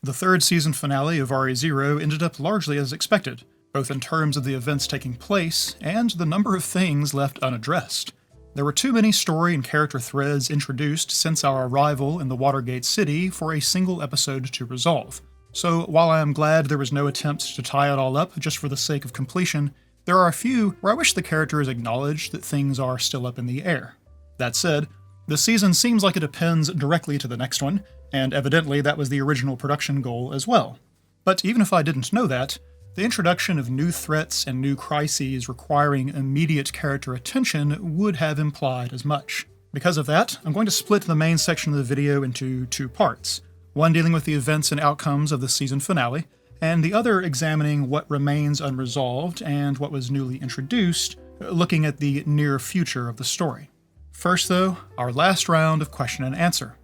The third season finale of RE0 ended up largely as expected, both in terms of the events taking place and the number of things left unaddressed. There were too many story and character threads introduced since our arrival in the Watergate City for a single episode to resolve. So while I am glad there was no attempt to tie it all up just for the sake of completion, there are a few where I wish the characters acknowledged that things are still up in the air. That said, the season seems like it appends directly to the next one, and evidently that was the original production goal as well. But even if I didn't know that, the introduction of new threats and new crises requiring immediate character attention would have implied as much. Because of that, I'm going to split the main section of the video into two parts, one dealing with the events and outcomes of the season finale, and the other examining what remains unresolved and what was newly introduced, looking at the near future of the story. First though, our last round of question and answer.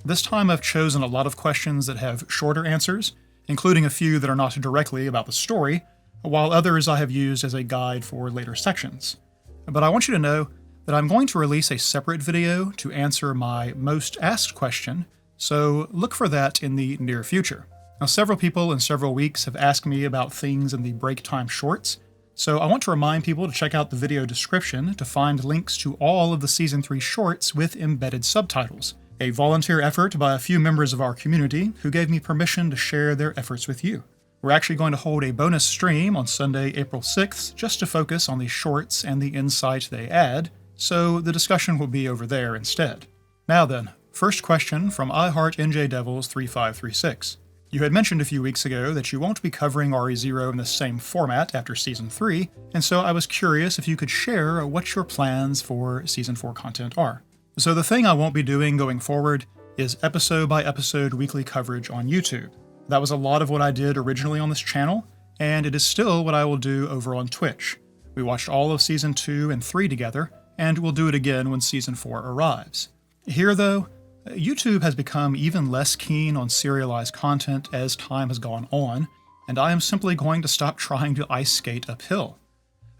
This time I've chosen a lot of questions that have shorter answers, including a few that are not directly about the story, while others I have used as a guide for later sections. But I want you to know that I'm going to release a separate video to answer my most asked question, so look for that in the near future. Now, several people in several weeks have asked me about things in the Breaktime shorts, so I want to remind people to check out the video description to find links to all of the Season 3 shorts with embedded subtitles, a volunteer effort by a few members of our community who gave me permission to share their efforts with you. We're actually going to hold a bonus stream on Sunday, April 6th, just to focus on the shorts and the insight they add, so the discussion will be over there instead. Now then, first question from iHeartNJDevils3536. You had mentioned a few weeks ago that you won't be covering RE0 in the same format after Season 3, and so I was curious if you could share what your plans for Season 4 content are. So the thing I won't be doing going forward is episode-by-episode weekly coverage on YouTube. That was a lot of what I did originally on this channel, and it is still what I will do over on Twitch. We watched all of Season 2 and 3 together, and we'll do it again when Season 4 arrives. Here though, YouTube has become even less keen on serialized content as time has gone on, and I am simply going to stop trying to ice skate uphill.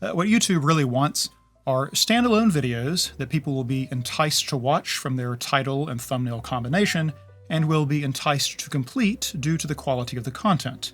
What YouTube really wants are standalone videos that people will be enticed to watch from their title and thumbnail combination, and will be enticed to complete due to the quality of the content.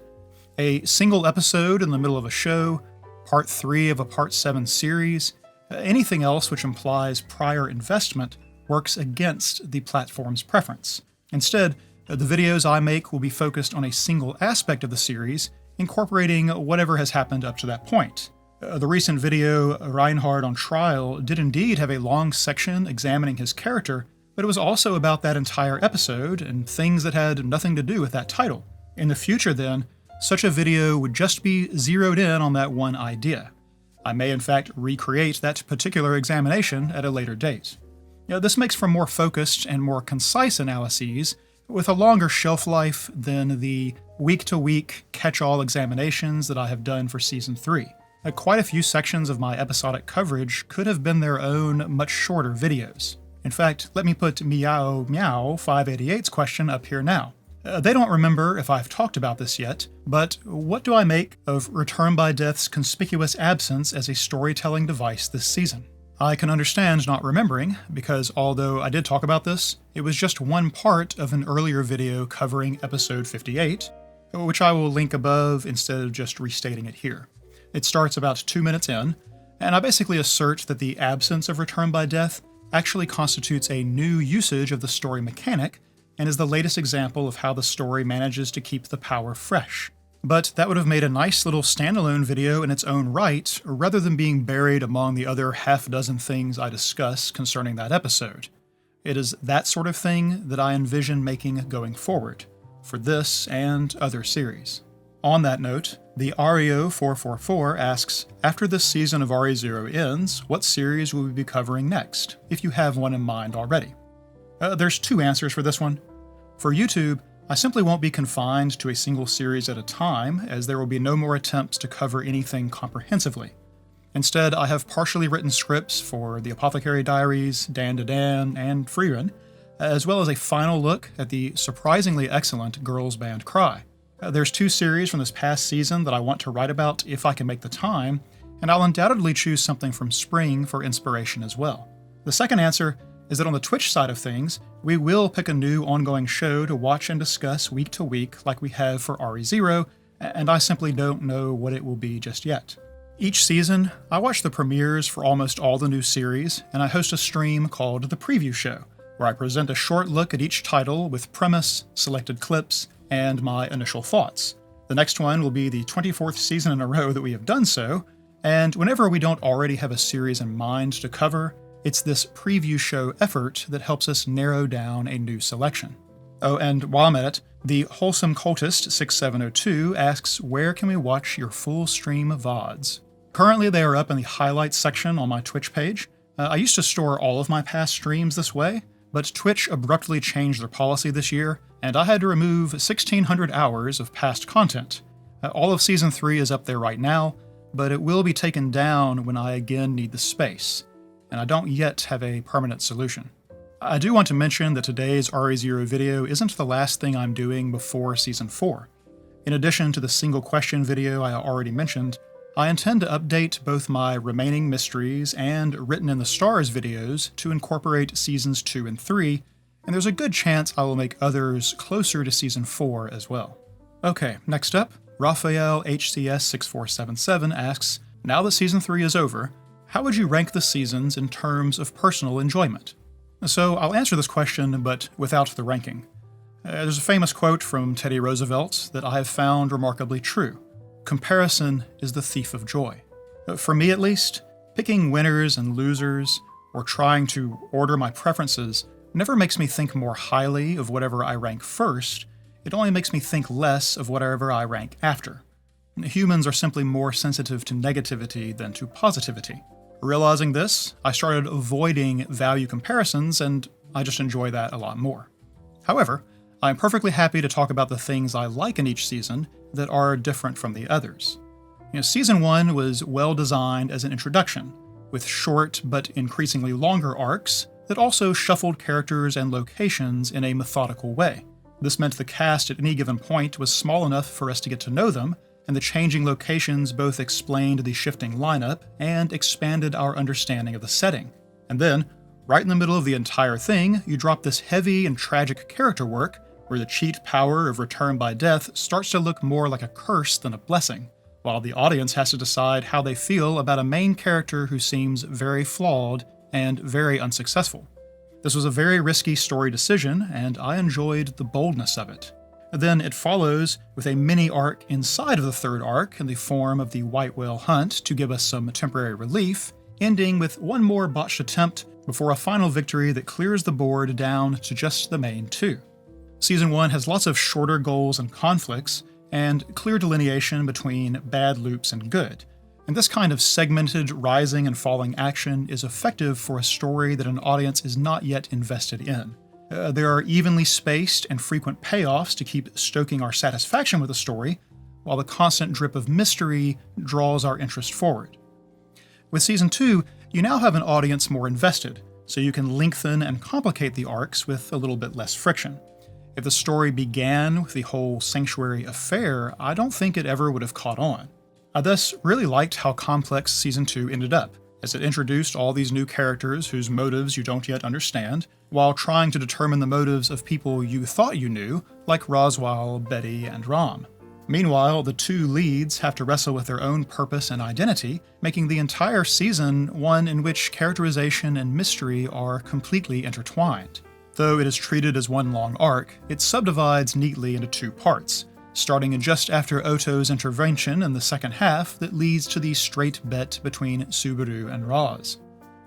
A single episode in the middle of a show, part 3 of a part 7 series, anything else which implies prior investment works against the platform's preference. Instead, the videos I make will be focused on a single aspect of the series, incorporating whatever has happened up to that point. The recent video, Reinhard on Trial, did indeed have a long section examining his character, but it was also about that entire episode and things that had nothing to do with that title. In the future then, such a video would just be zeroed in on that one idea. I may in fact recreate that particular examination at a later date. This makes for more focused and more concise analyses, with a longer shelf life than the week-to-week catch-all examinations that I have done for Season 3. Quite a few sections of my episodic coverage could have been their own, much shorter videos. In fact, let me put Meow Meow 588's question up here now. They don't remember if I've talked about this yet, but what do I make of Return by Death's conspicuous absence as a storytelling device this season? I can understand not remembering, because although I did talk about this, it was just one part of an earlier video covering episode 58, which I will link above instead of just restating it here. It starts about 2 minutes in, and I basically assert that the absence of Return by Death actually constitutes a new usage of the story mechanic, and is the latest example of how the story manages to keep the power fresh. But that would have made a nice little standalone video in its own right, rather than being buried among the other half-dozen things I discuss concerning that episode. It is that sort of thing that I envision making going forward, for this and other series. On that note, the Ario444 asks, after this season of RE0 ends, what series will we be covering next, if you have one in mind already? There's two answers for this one. For YouTube, I simply won't be confined to a single series at a time, as there will be no more attempts to cover anything comprehensively. Instead, I have partially written scripts for The Apothecary Diaries, Dan to Dan, and Freerun, as well as a final look at the surprisingly excellent Girls Band Cry. There's 2 series from this past season that I want to write about if I can make the time, and I'll undoubtedly choose something from spring for inspiration as well. The second answer is that on the Twitch side of things, we will pick a new ongoing show to watch and discuss week to week like we have for RE0, and I simply don't know what it will be just yet. Each season, I watch the premieres for almost all the new series, and I host a stream called The Preview Show, where I present a short look at each title with premise, selected clips, and my initial thoughts. The next one will be the 24th season in a row that we have done so, and whenever we don't already have a series in mind to cover, it's this preview show effort that helps us narrow down a new selection. Oh, and while I'm at it, the Wholesome Cultist 6702 asks, where can we watch your full stream VODs? Currently, they are up in the highlights section on my Twitch page. I used to store all of my past streams this way, but Twitch abruptly changed their policy this year, and I had to remove 1,600 hours of past content. All of Season 3 is up there right now, but it will be taken down when I again need the space, and I don't yet have a permanent solution. I do want to mention that today's RE0 video isn't the last thing I'm doing before Season 4. In addition to the single question video I already mentioned, I intend to update both my remaining mysteries and Written in the Stars videos to incorporate Seasons 2 and 3, and there's a good chance I will make others closer to Season 4 as well. Okay, next up, Raphael HCS6477 asks, now that Season 3 is over, how would you rank the seasons in terms of personal enjoyment? So I'll answer this question, but without the ranking. There's a famous quote from Teddy Roosevelt that I have found remarkably true. Comparison is the thief of joy. For me at least, picking winners and losers, or trying to order my preferences, never makes me think more highly of whatever I rank first, it only makes me think less of whatever I rank after. Humans are simply more sensitive to negativity than to positivity. Realizing this, I started avoiding value comparisons, and I just enjoy that a lot more. However, I'm perfectly happy to talk about the things I like in each season that are different from the others. Season 1 was well designed as an introduction, with short but increasingly longer arcs that also shuffled characters and locations in a methodical way. This meant the cast at any given point was small enough for us to get to know them, and the changing locations both explained the shifting lineup and expanded our understanding of the setting. And then, right in the middle of the entire thing, you drop this heavy and tragic character work where the cheat power of return by death starts to look more like a curse than a blessing, while the audience has to decide how they feel about a main character who seems very flawed and very unsuccessful. This was a very risky story decision, and I enjoyed the boldness of it. Then it follows with a mini-arc inside of the third arc in the form of the White Whale Hunt to give us some temporary relief, ending with one more botched attempt before a final victory that clears the board down to just the main two. Season 1 has lots of shorter goals and conflicts, and clear delineation between bad loops and good. And this kind of segmented rising and falling action is effective for a story that an audience is not yet invested in. There are evenly spaced and frequent payoffs to keep stoking our satisfaction with the story, while the constant drip of mystery draws our interest forward. With Season 2, you now have an audience more invested, so you can lengthen and complicate the arcs with a little bit less friction. If the story began with the whole Sanctuary affair, I don't think it ever would have caught on. I thus really liked how complex Season 2 ended up, as it introduced all these new characters whose motives you don't yet understand, while trying to determine the motives of people you thought you knew, like Roswell, Betty, and Rom. Meanwhile, the two leads have to wrestle with their own purpose and identity, making the entire season one in which characterization and mystery are completely intertwined. Though it is treated as one long arc, it subdivides neatly into two parts, starting just after Oto's intervention in the second half that leads to the straight bet between Subaru and Roz.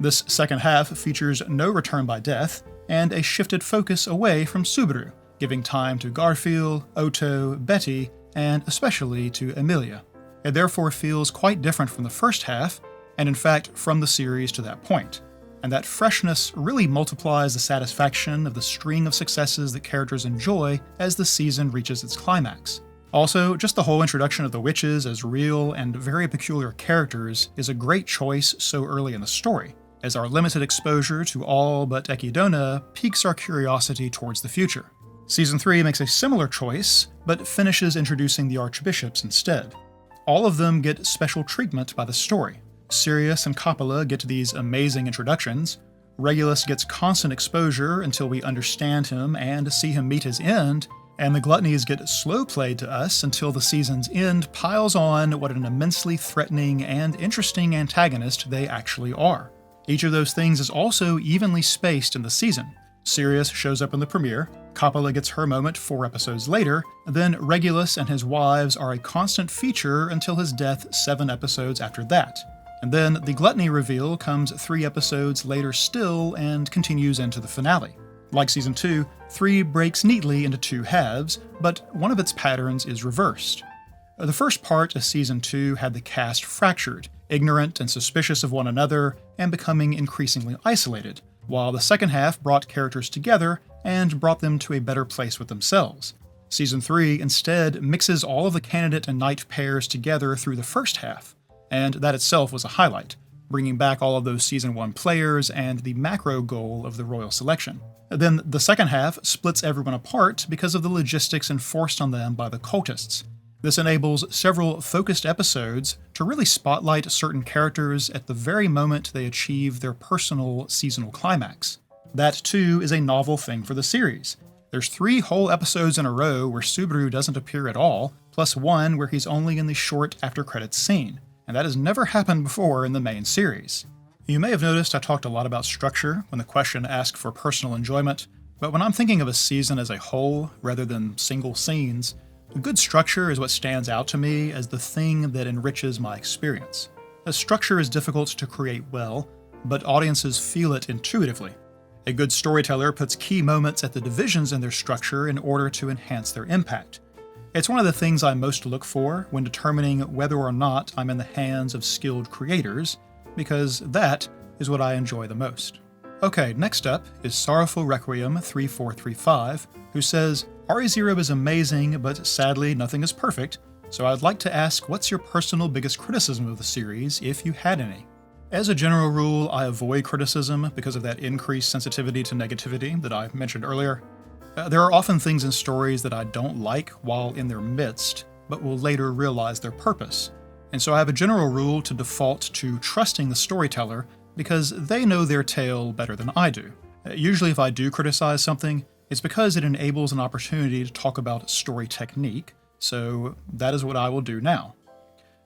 This second half features no return by death, and a shifted focus away from Subaru, giving time to Garfield, Oto, Betty, and especially to Emilia. It therefore feels quite different from the first half, and in fact from the series to that point. And that freshness really multiplies the satisfaction of the string of successes that characters enjoy as the season reaches its climax. Also, just the whole introduction of the witches as real and very peculiar characters is a great choice so early in the story, as our limited exposure to all but Echidna piques our curiosity towards the future. Season 3 makes a similar choice, but finishes introducing the archbishops instead. All of them get special treatment by the story. Sirius and Coppola get these amazing introductions. Regulus gets constant exposure until we understand him and see him meet his end, and the gluttonies get slow-played to us until the season's end piles on what an immensely threatening and interesting antagonist they actually are. Each of those things is also evenly spaced in the season. Sirius shows up in the premiere, Coppola gets her moment 4 episodes later, then Regulus and his wives are a constant feature until his death 7 episodes after that. And then the gluttony reveal comes 3 episodes later still and continues into the finale. Like Season 2, 3 breaks neatly into 2 halves, but one of its patterns is reversed. The first part of Season 2 had the cast fractured, ignorant and suspicious of one another, and becoming increasingly isolated, while the second half brought characters together and brought them to a better place with themselves. Season 3 instead mixes all of the candidate and knight pairs together through the first half, and that itself was a highlight, bringing back all of those Season 1 players and the macro goal of the royal selection. Then the second half splits everyone apart because of the logistics enforced on them by the cultists. This enables several focused episodes to really spotlight certain characters at the very moment they achieve their personal seasonal climax. That, too, is a novel thing for the series. There's 3 whole episodes in a row where Subaru doesn't appear at all, plus 1 where he's only in the short after-credits scene, and that has never happened before in the main series. You may have noticed I talked a lot about structure when the question asked for personal enjoyment, but when I'm thinking of a season as a whole rather than single scenes, good structure is what stands out to me as the thing that enriches my experience. A structure is difficult to create well, but audiences feel it intuitively. A good storyteller puts key moments at the divisions in their structure in order to enhance their impact. It's one of the things I most look for when determining whether or not I'm in the hands of skilled creators, because that is what I enjoy the most. Okay, next up is Sorrowful Requiem 3435, who says, RE0 is amazing, but sadly nothing is perfect, so I'd like to ask what's your personal biggest criticism of the series, if you had any? As a general rule, I avoid criticism because of that increased sensitivity to negativity that I mentioned earlier. There are often things in stories that I don't like while in their midst, but will later realize their purpose. And so I have a general rule to default to trusting the storyteller because they know their tale better than I do. Usually if I do criticize something, it's because it enables an opportunity to talk about story technique, so that is what I will do now.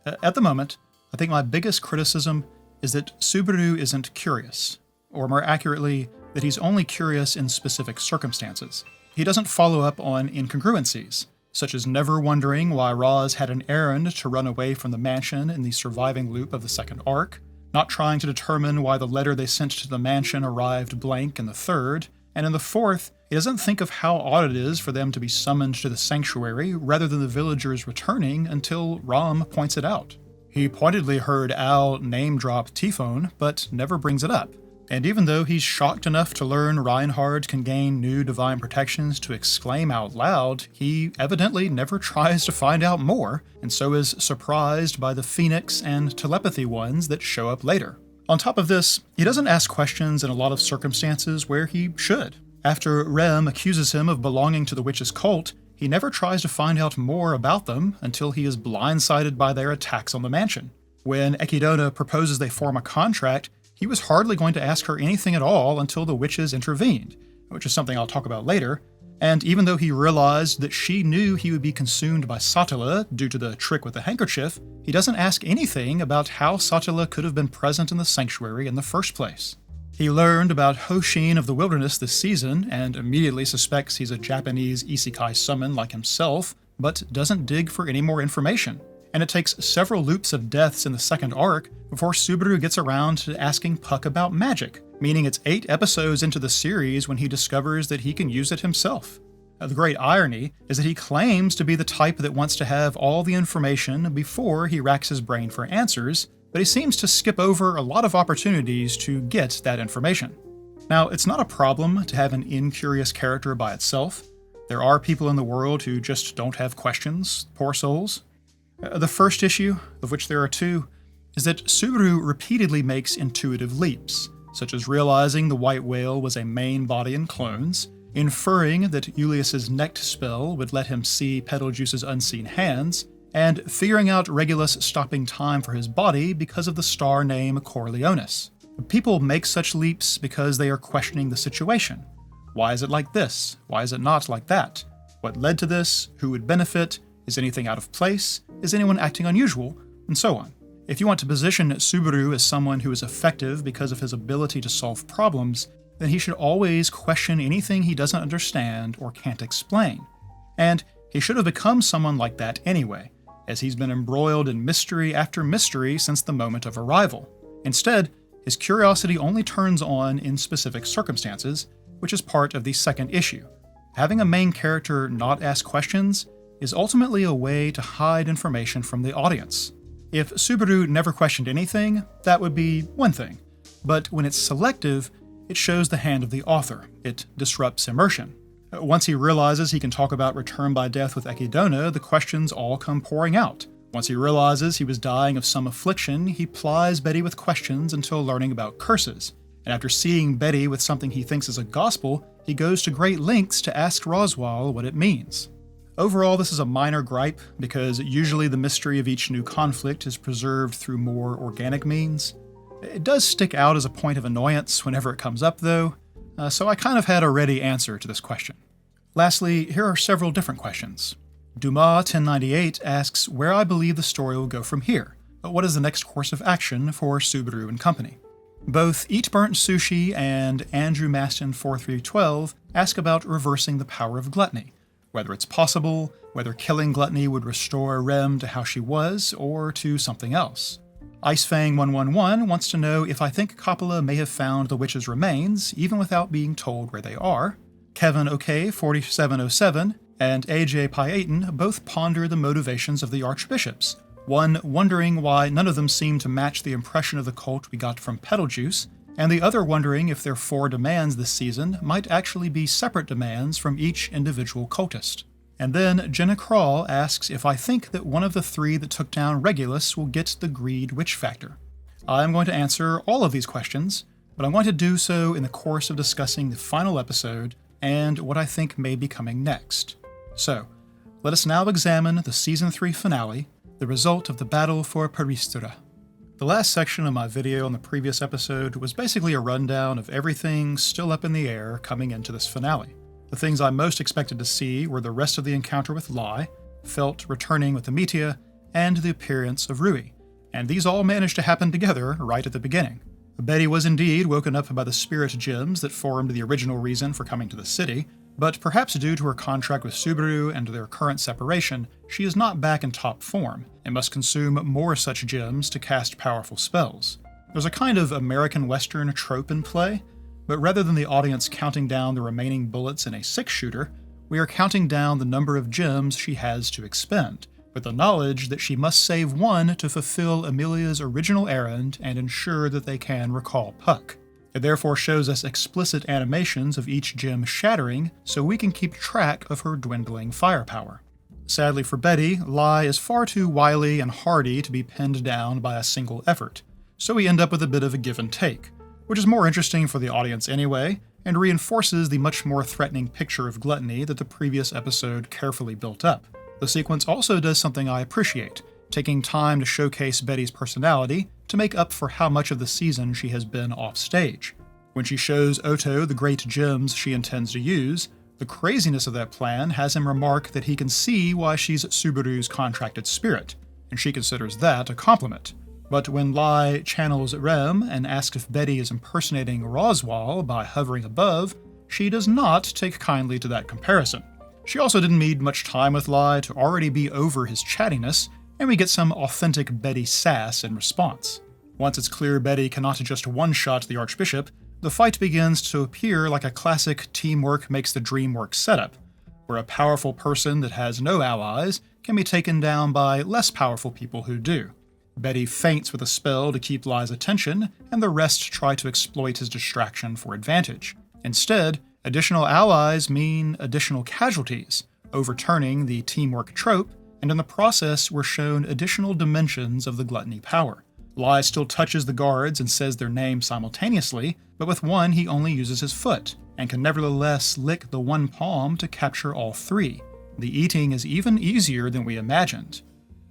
At the moment, I think my biggest criticism is that Subaru isn't curious, or more accurately, that he's only curious in specific circumstances. He doesn't follow up on incongruencies, such as never wondering why Roz had an errand to run away from the mansion in the surviving loop of the second arc, not trying to determine why the letter they sent to the mansion arrived blank in the third, and in the fourth, he doesn't think of how odd it is for them to be summoned to the sanctuary rather than the villagers returning until Rom points it out. He pointedly heard Al name-drop Tifon, but never brings it up. And even though he's shocked enough to learn Reinhard can gain new divine protections to exclaim out loud, he evidently never tries to find out more, and so is surprised by the Phoenix and telepathy ones that show up later. On top of this, he doesn't ask questions in a lot of circumstances where he should. After Rem accuses him of belonging to the witch's cult, he never tries to find out more about them until he is blindsided by their attacks on the mansion. When Echidona proposes they form a contract, he was hardly going to ask her anything at all until the witches intervened, which is something I'll talk about later, and even though he realized that she knew he would be consumed by Satila due to the trick with the handkerchief, he doesn't ask anything about how Satila could have been present in the sanctuary in the first place. He learned about Hoshin of the Wilderness this season, and immediately suspects he's a Japanese isekai summon like himself, but doesn't dig for any more information. And it takes several loops of deaths in the second arc before Subaru gets around to asking Puck about magic, meaning it's 8 episodes into the series when he discovers that he can use it himself. The great irony is that he claims to be the type that wants to have all the information before he racks his brain for answers, but he seems to skip over a lot of opportunities to get that information. Now, it's not a problem to have an incurious character by itself. There are people in the world who just don't have questions, poor souls. The first issue, of which there are 2, is that Subaru repeatedly makes intuitive leaps, such as realizing the white whale was a main body in clones, inferring that Julius's necked spell would let him see Betelgeuse's unseen hands, and figuring out Regulus stopping time for his body because of the star name Corleonis. People make such leaps because they are questioning the situation. Why is it like this? Why is it not like that? What led to this? Who would benefit? Is anything out of place? Is anyone acting unusual? And so on. If you want to position Subaru as someone who is effective because of his ability to solve problems, then he should always question anything he doesn't understand or can't explain. And he should have become someone like that anyway, as he's been embroiled in mystery after mystery since the moment of arrival. Instead, his curiosity only turns on in specific circumstances, which is part of the second issue. Having a main character not ask questions is ultimately a way to hide information from the audience. If Subaru never questioned anything, that would be one thing. But when it's selective, it shows the hand of the author. It disrupts immersion. Once he realizes he can talk about return by death with Echidna, the questions all come pouring out. Once he realizes he was dying of some affliction, he plies Betty with questions until learning about curses. And after seeing Betty with something he thinks is a gospel, he goes to great lengths to ask Roswaal what it means. Overall, this is a minor gripe, because usually the mystery of each new conflict is preserved through more organic means. It does stick out as a point of annoyance whenever it comes up, though, so I kind of had a ready answer to this question. Lastly, here are several different questions. Dumas 1098 asks where I believe the story will go from here. What is the next course of action for Subaru and company? Both Eat Burnt Sushi and Andrew Maston 4312 ask about reversing the power of gluttony, whether it's possible, whether killing gluttony would restore Rem to how she was, or to something else. Icefang111 wants to know if I think Coppola may have found the witch's remains, even without being told where they are. Kevin OK 4707 and AJ Pyaton both ponder the motivations of the archbishops, one wondering why none of them seem to match the impression of the cult we got from Petaljuice, and the other wondering if their 4 demands this season might actually be separate demands from each individual cultist. And then Jenna Krall asks if I think that one of the 3 that took down Regulus will get the greed witch factor. I'm going to answer all of these questions, but I'm going to do so in the course of discussing the final episode and what I think may be coming next. So, let us now examine the Season 3 finale, the result of the battle for Peristura. The last section of my video on the previous episode was basically a rundown of everything still up in the air coming into this finale. The things I most expected to see were the rest of the encounter with Lai, Felt returning with Amitia, and the appearance of Rui, and these all managed to happen together right at the beginning. Betty was indeed woken up by the spirit gems that formed the original reason for coming to the city, but perhaps due to her contract with Subaru and their current separation, she is not back in top form, and must consume more such gems to cast powerful spells. There's a kind of American Western trope in play, but rather than the audience counting down the remaining bullets in a 6-shooter, we are counting down the number of gems she has to expend, with the knowledge that she must save one to fulfill Amelia's original errand and ensure that they can recall Puck. It therefore shows us explicit animations of each gem shattering so we can keep track of her dwindling firepower. Sadly for Betty, Lai is far too wily and hardy to be pinned down by a single effort, so we end up with a bit of a give and take, which is more interesting for the audience anyway, and reinforces the much more threatening picture of gluttony that the previous episode carefully built up. The sequence also does something I appreciate, taking time to showcase Betty's personality to make up for how much of the season she has been off stage. When she shows Otto the great gems she intends to use, the craziness of that plan has him remark that he can see why she's Subaru's contracted spirit, and she considers that a compliment. But when Lai channels Rem and asks if Betty is impersonating Roswaal by hovering above, she does not take kindly to that comparison. She also didn't need much time with Lai to already be over his chattiness, and we get some authentic Betty sass in response. Once it's clear Betty cannot just one-shot the Archbishop, the fight begins to appear like a classic teamwork makes the dream work setup, where a powerful person that has no allies can be taken down by less powerful people who do. Betty feints with a spell to keep Lai's attention, and the rest try to exploit his distraction for advantage. Instead, additional allies mean additional casualties, overturning the teamwork trope, and in the process we're shown additional dimensions of the gluttony power. Lai still touches the guards and says their names simultaneously, but with one he only uses his foot, and can nevertheless lick the one palm to capture all 3. The eating is even easier than we imagined.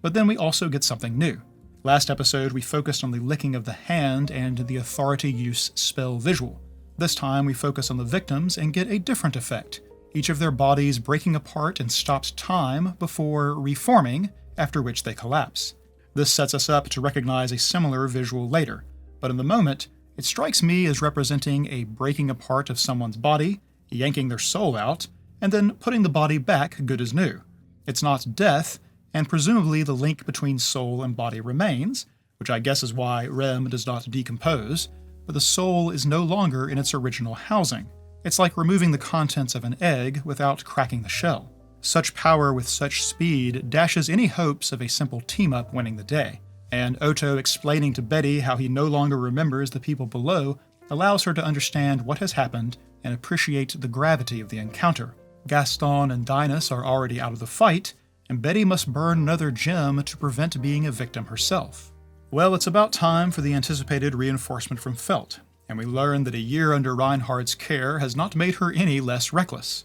But then we also get something new. Last episode, we focused on the licking of the hand and the authority use spell visual. This time, we focus on the victims and get a different effect, each of their bodies breaking apart and stops time before reforming, after which they collapse. This sets us up to recognize a similar visual later, but in the moment, it strikes me as representing a breaking apart of someone's body, yanking their soul out, and then putting the body back good as new. It's not death, and presumably the link between soul and body remains, which I guess is why REM does not decompose, but the soul is no longer in its original housing. It's like removing the contents of an egg without cracking the shell. Such power with such speed dashes any hopes of a simple team-up winning the day, and Otto explaining to Betty how he no longer remembers the people below allows her to understand what has happened and appreciate the gravity of the encounter. Gaston and Dinas are already out of the fight, and Betty must burn another gem to prevent being a victim herself. Well, it's about time for the anticipated reinforcement from Felt, and we learn that a year under Reinhardt's care has not made her any less reckless.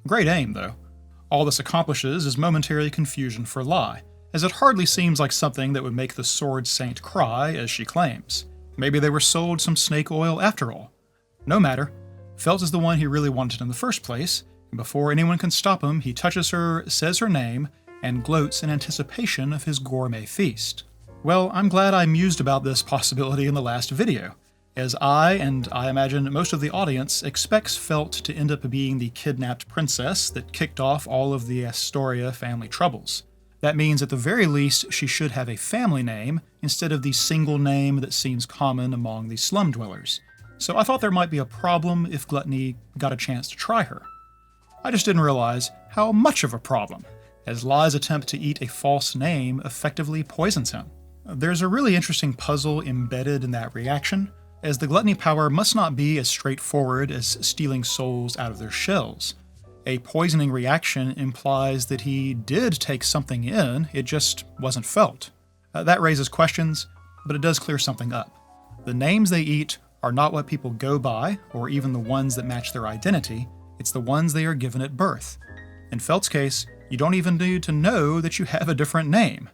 Great aim, though. All this accomplishes is momentary confusion for Lai, as it hardly seems like something that would make the Sword Saint cry, as she claims. Maybe they were sold some snake oil after all. No matter. Felt is the one he really wanted in the first place, and before anyone can stop him, he touches her, says her name, and gloats in anticipation of his gourmet feast. Well, I'm glad I mused about this possibility in the last video, as I, and I imagine most of the audience, expects Felt to end up being the kidnapped princess that kicked off all of the Astoria family troubles. That means at the very least she should have a family name instead of the single name that seems common among the slum dwellers. So I thought there might be a problem if Gluttony got a chance to try her. I just didn't realize how much of a problem, as Lai's attempt to eat a false name effectively poisons him. There's a really interesting puzzle embedded in that reaction, as the gluttony power must not be as straightforward as stealing souls out of their shells. A poisoning reaction implies that he did take something in, it just wasn't felt. That raises questions, but it does clear something up. The names they eat are not what people go by, or even the ones that match their identity, it's the ones they are given at birth. In Felt's case, you don't even need to know that you have a different name.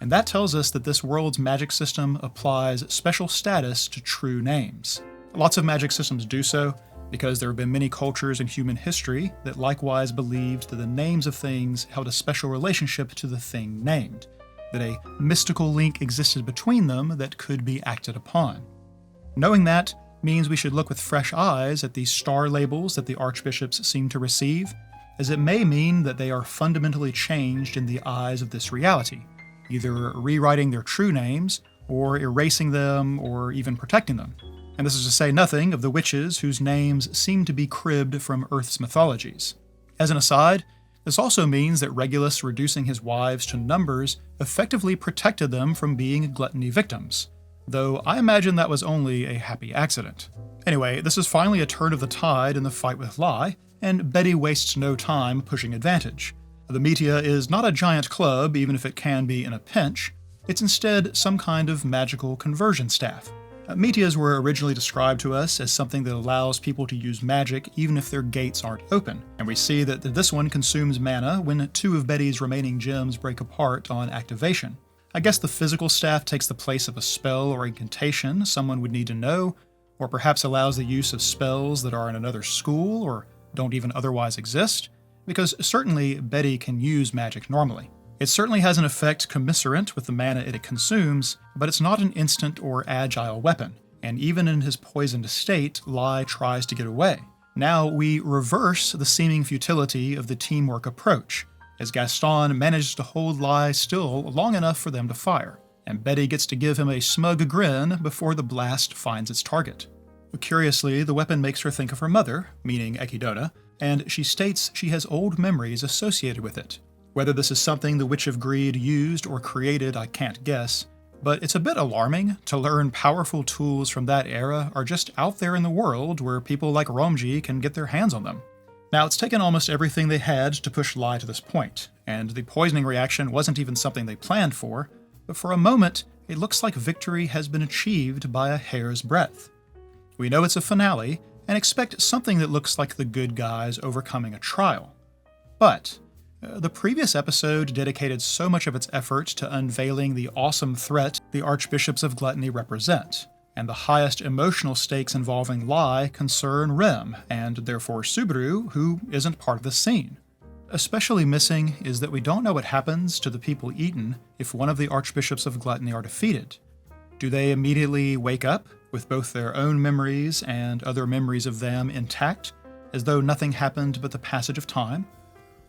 And that tells us that this world's magic system applies special status to true names. Lots of magic systems do so, because there have been many cultures in human history that likewise believed that the names of things held a special relationship to the thing named, that a mystical link existed between them that could be acted upon. Knowing that means we should look with fresh eyes at these star labels that the archbishops seem to receive, as it may mean that they are fundamentally changed in the eyes of this reality, either rewriting their true names, or erasing them, or even protecting them. And this is to say nothing of the witches whose names seem to be cribbed from Earth's mythologies. As an aside, this also means that Regulus reducing his wives to numbers effectively protected them from being gluttony victims, though I imagine that was only a happy accident. Anyway, this is finally a turn of the tide in the fight with Lai, and Betty wastes no time pushing advantage. The Metia is not a giant club, even if it can be in a pinch. It's instead some kind of magical conversion staff. Metias were originally described to us as something that allows people to use magic even if their gates aren't open, and we see that this one consumes mana when 2 of Betty's remaining gems break apart on activation. I guess the physical staff takes the place of a spell or incantation someone would need to know, or perhaps allows the use of spells that are in another school or don't even otherwise exist, because certainly Betty can use magic normally. It certainly has an effect commensurate with the mana it consumes, but it's not an instant or agile weapon, and even in his poisoned state, Lai tries to get away. Now we reverse the seeming futility of the teamwork approach, as Gaston manages to hold Lai still long enough for them to fire, and Betty gets to give him a smug grin before the blast finds its target. Curiously, the weapon makes her think of her mother, meaning Echidona, and she states she has old memories associated with it. Whether this is something the Witch of Greed used or created, I can't guess, but it's a bit alarming to learn powerful tools from that era are just out there in the world where people like Romji can get their hands on them. Now, it's taken almost everything they had to push Lai to this point, and the poisoning reaction wasn't even something they planned for, but for a moment, it looks like victory has been achieved by a hair's breadth. We know it's a finale, and expect something that looks like the good guys overcoming a trial. But The previous episode dedicated so much of its effort to unveiling the awesome threat the Archbishops of Gluttony represent, and the highest emotional stakes involving Lai concern Rem, and therefore Subaru, who isn't part of the scene. Especially missing is that we don't know what happens to the people eaten if one of the Archbishops of Gluttony are defeated. Do they immediately wake up, with both their own memories and other memories of them intact, as though nothing happened but the passage of time?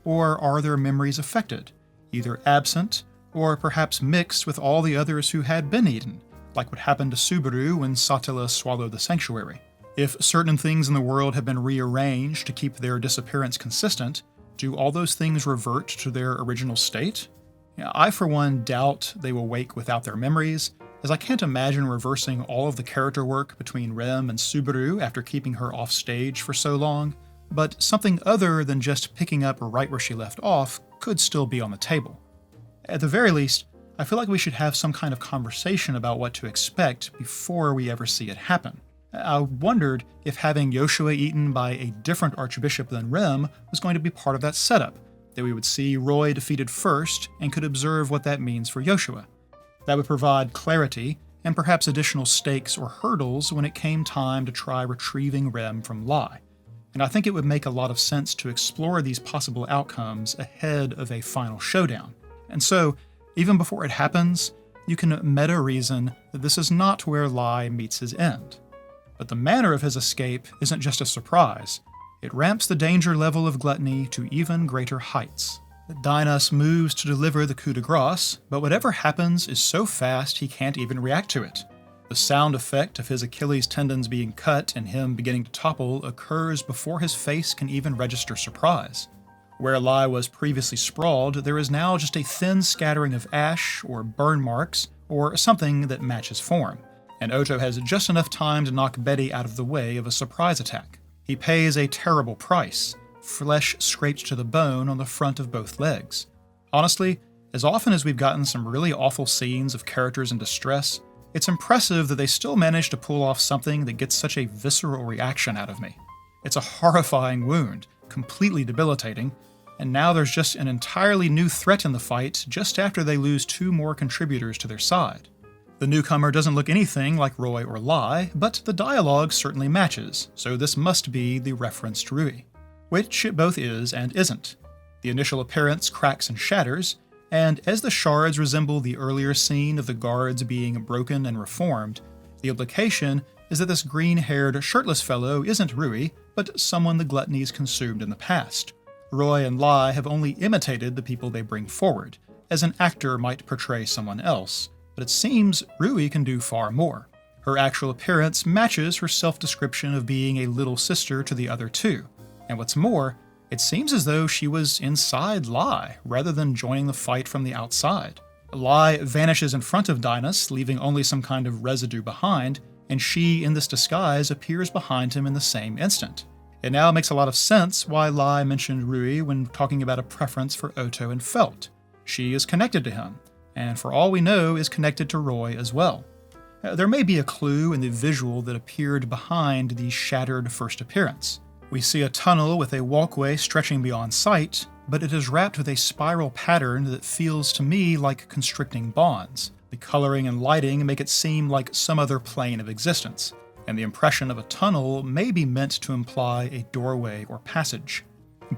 Or are their memories affected, either absent, or perhaps mixed with all the others who had been eaten, like what happened to Subaru when Satila swallowed the sanctuary? If certain things in the world have been rearranged to keep their disappearance consistent, do all those things revert to their original state? I, for one, doubt they will wake without their memories, as I can't imagine reversing all of the character work between Rem and Subaru after keeping her off stage for so long, but something other than just picking up right where she left off could still be on the table. At the very least, I feel like we should have some kind of conversation about what to expect before we ever see it happen. I wondered if having Yoshua eaten by a different archbishop than Rem was going to be part of that setup, that we would see Roy defeated first and could observe what that means for Yoshua. That would provide clarity and perhaps additional stakes or hurdles when it came time to try retrieving Rem from Lai. And I think it would make a lot of sense to explore these possible outcomes ahead of a final showdown. And so, even before it happens, you can meta reason that this is not where Lai meets his end. But the manner of his escape isn't just a surprise. It ramps the danger level of gluttony to even greater heights. Dinas moves to deliver the coup de grace, but whatever happens is so fast he can't even react to it. The sound effect of his Achilles tendons being cut and him beginning to topple occurs before his face can even register surprise. Where Lai was previously sprawled, there is now just a thin scattering of ash or burn marks or something that matches form, and Oto has just enough time to knock Betty out of the way of a surprise attack. He pays a terrible price, flesh scraped to the bone on the front of both legs. Honestly, as often as we've gotten some really awful scenes of characters in distress, it's impressive that they still manage to pull off something that gets such a visceral reaction out of me. It's a horrifying wound, completely debilitating, and now there's just an entirely new threat in the fight just after they lose two more contributors to their side. The newcomer doesn't look anything like Roy or Lai, but the dialogue certainly matches, so this must be the referenced Rui. Which it both is and isn't. The initial appearance cracks and shatters, and as the shards resemble the earlier scene of the guards being broken and reformed, the implication is that this green-haired, shirtless fellow isn't Rui, but someone the gluttonies consumed in the past. Roy and Lai have only imitated the people they bring forward, as an actor might portray someone else, but it seems Rui can do far more. Her actual appearance matches her self-description of being a little sister to the other two, and what's more, it seems as though she was inside Lai, rather than joining the fight from the outside. Lai vanishes in front of Dinas, leaving only some kind of residue behind, and she, in this disguise, appears behind him in the same instant. It now makes a lot of sense why Lai mentioned Rui when talking about a preference for Oto and Felt. She is connected to him, and for all we know is connected to Roy as well. There may be a clue in the visual that appeared behind the shattered first appearance. We see a tunnel with a walkway stretching beyond sight, but it is wrapped with a spiral pattern that feels to me like constricting bonds. The coloring and lighting make it seem like some other plane of existence, and the impression of a tunnel may be meant to imply a doorway or passage.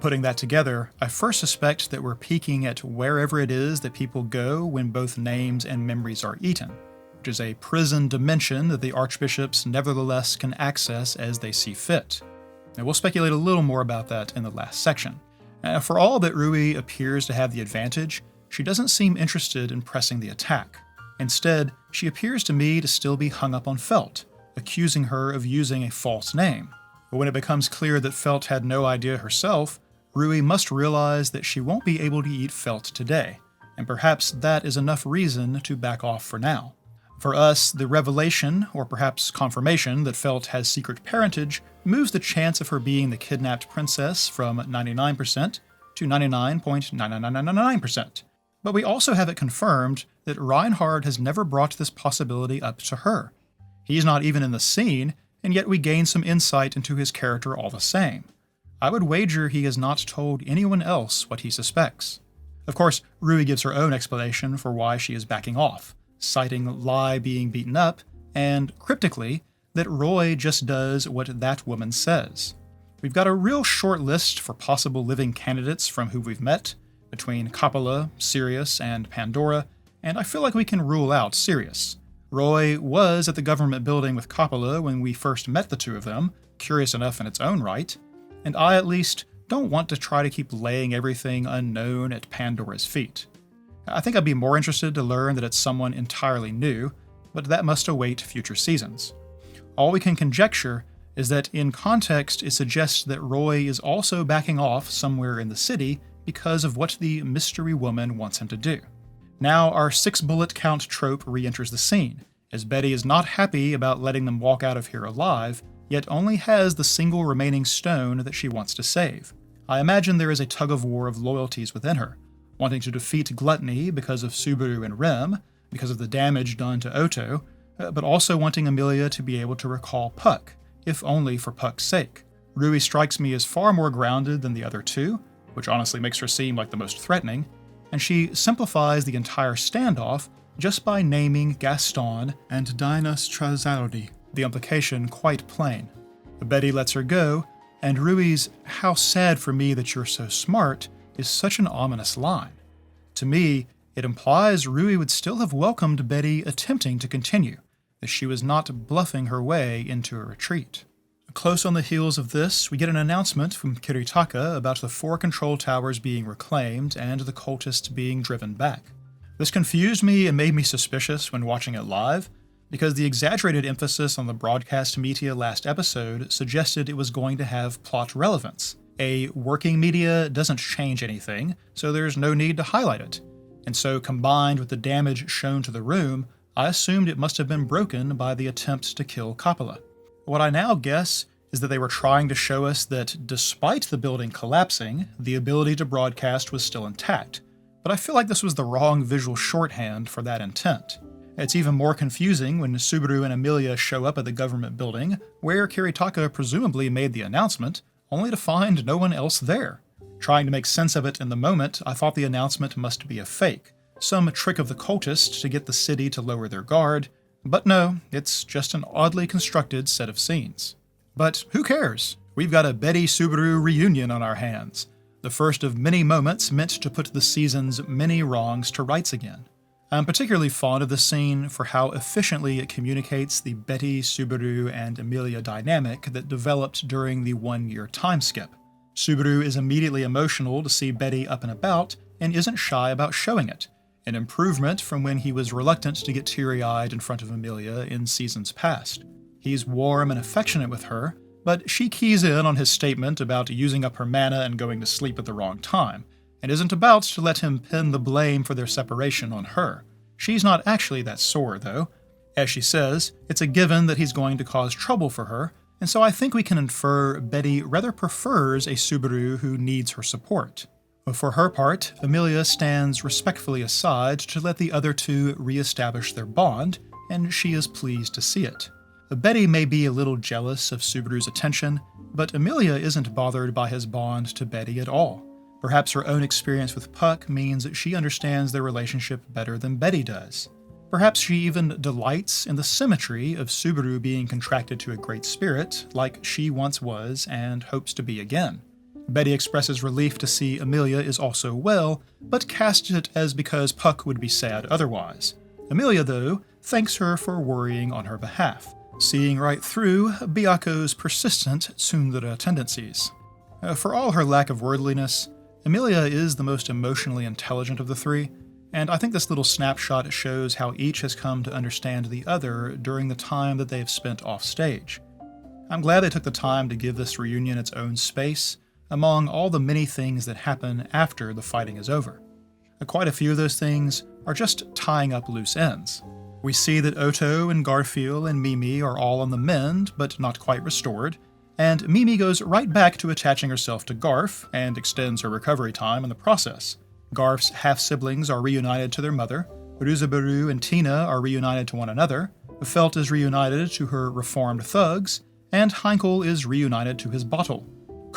Putting that together, I first suspect that we're peeking at wherever it is that people go when both names and memories are eaten, which is a prison dimension that the archbishops nevertheless can access as they see fit. And we'll speculate a little more about that in the last section. For all that Rui appears to have the advantage, she doesn't seem interested in pressing the attack. Instead, she appears to me to still be hung up on Felt, accusing her of using a false name. But when it becomes clear that Felt had no idea herself, Rui must realize that she won't be able to eat Felt today, and perhaps that is enough reason to back off for now. For us, the revelation, or perhaps confirmation, that Felt has secret parentage moves the chance of her being the kidnapped princess from 99% to 99.99999%. But we also have it confirmed that Reinhard has never brought this possibility up to her. He's not even in the scene, and yet we gain some insight into his character all the same. I would wager he has not told anyone else what he suspects. Of course, Rui gives her own explanation for why she is backing off, citing Lai being beaten up, and, cryptically, that Roy just does what that woman says. We've got a real short list for possible living candidates from who we've met, between Coppola, Sirius, and Pandora, and I feel like we can rule out Sirius. Roy was at the government building with Coppola when we first met the two of them, curious enough in its own right, and I at least don't want to try to keep laying everything unknown at Pandora's feet. I think I'd be more interested to learn that it's someone entirely new, but that must await future seasons. All we can conjecture is that in context it suggests that Roy is also backing off somewhere in the city because of what the mystery woman wants him to do. Now our 6-bullet count trope re-enters the scene, as Betty is not happy about letting them walk out of here alive, yet only has the single remaining stone that she wants to save. I imagine there is a tug-of-war of loyalties within her, wanting to defeat Gluttony because of Subaru and Rem, because of the damage done to Otto, but also wanting Amelia to be able to recall Puck, if only for Puck's sake. Rui strikes me as far more grounded than the other two, which honestly makes her seem like the most threatening, and she simplifies the entire standoff just by naming Gaston and Dinas Trazaldi, the implication quite plain. Betty lets her go, and Rui's "how sad for me that you're so smart" is such an ominous line. To me, it implies Rui would still have welcomed Betty attempting to continue, that she was not bluffing her way into a retreat. Close on the heels of this, we get an announcement from Kiritaka about the 4 control towers being reclaimed and the cultists being driven back. This confused me and made me suspicious when watching it live, because the exaggerated emphasis on the broadcast media last episode suggested it was going to have plot relevance. A working media doesn't change anything, so there's no need to highlight it. And so combined with the damage shown to the room, I assumed it must have been broken by the attempt to kill Coppola. What I now guess is that they were trying to show us that despite the building collapsing, the ability to broadcast was still intact, but I feel like this was the wrong visual shorthand for that intent. It's even more confusing when Subaru and Amelia show up at the government building, where Kiritaka presumably made the announcement, only to find no one else there. Trying to make sense of it in the moment, I thought the announcement must be a fake, some trick of the cultists to get the city to lower their guard, but no, it's just an oddly constructed set of scenes. But who cares? We've got a Betty Subaru reunion on our hands, the first of many moments meant to put the season's many wrongs to rights again. I'm particularly fond of the scene for how efficiently it communicates the Betty, Subaru, and Amelia dynamic that developed during the 1-year time skip. Subaru is immediately emotional to see Betty up and about and isn't shy about showing it, an improvement from when he was reluctant to get teary-eyed in front of Amelia in seasons past. He's warm and affectionate with her, but she keys in on his statement about using up her mana and going to sleep at the wrong time, and isn't about to let him pin the blame for their separation on her. She's not actually that sore, though. As she says, it's a given that he's going to cause trouble for her, and so I think we can infer Betty rather prefers a Subaru who needs her support. For her part, Amelia stands respectfully aside to let the other two re-establish their bond, and she is pleased to see it. Betty may be a little jealous of Subaru's attention, but Amelia isn't bothered by his bond to Betty at all. Perhaps her own experience with Puck means that she understands their relationship better than Betty does. Perhaps she even delights in the symmetry of Subaru being contracted to a great spirit, like she once was and hopes to be again. Betty expresses relief to see Amelia is also well, but casts it as because Puck would be sad otherwise. Amelia, though, thanks her for worrying on her behalf, seeing right through Byaku's persistent tsundere tendencies. For all her lack of worldliness, Amelia is the most emotionally intelligent of the three, and I think this little snapshot shows how each has come to understand the other during the time that they have spent off stage. I'm glad they took the time to give this reunion its own space, among all the many things that happen after the fighting is over. Quite a few of those things are just tying up loose ends. We see that Otto and Garfield and Mimi are all on the mend, but not quite restored, and Mimi goes right back to attaching herself to Garf and extends her recovery time in the process. Garf's half-siblings are reunited to their mother, Ruzabaru and Tina are reunited to one another, Felt is reunited to her reformed thugs, and Heinkel is reunited to his bottle.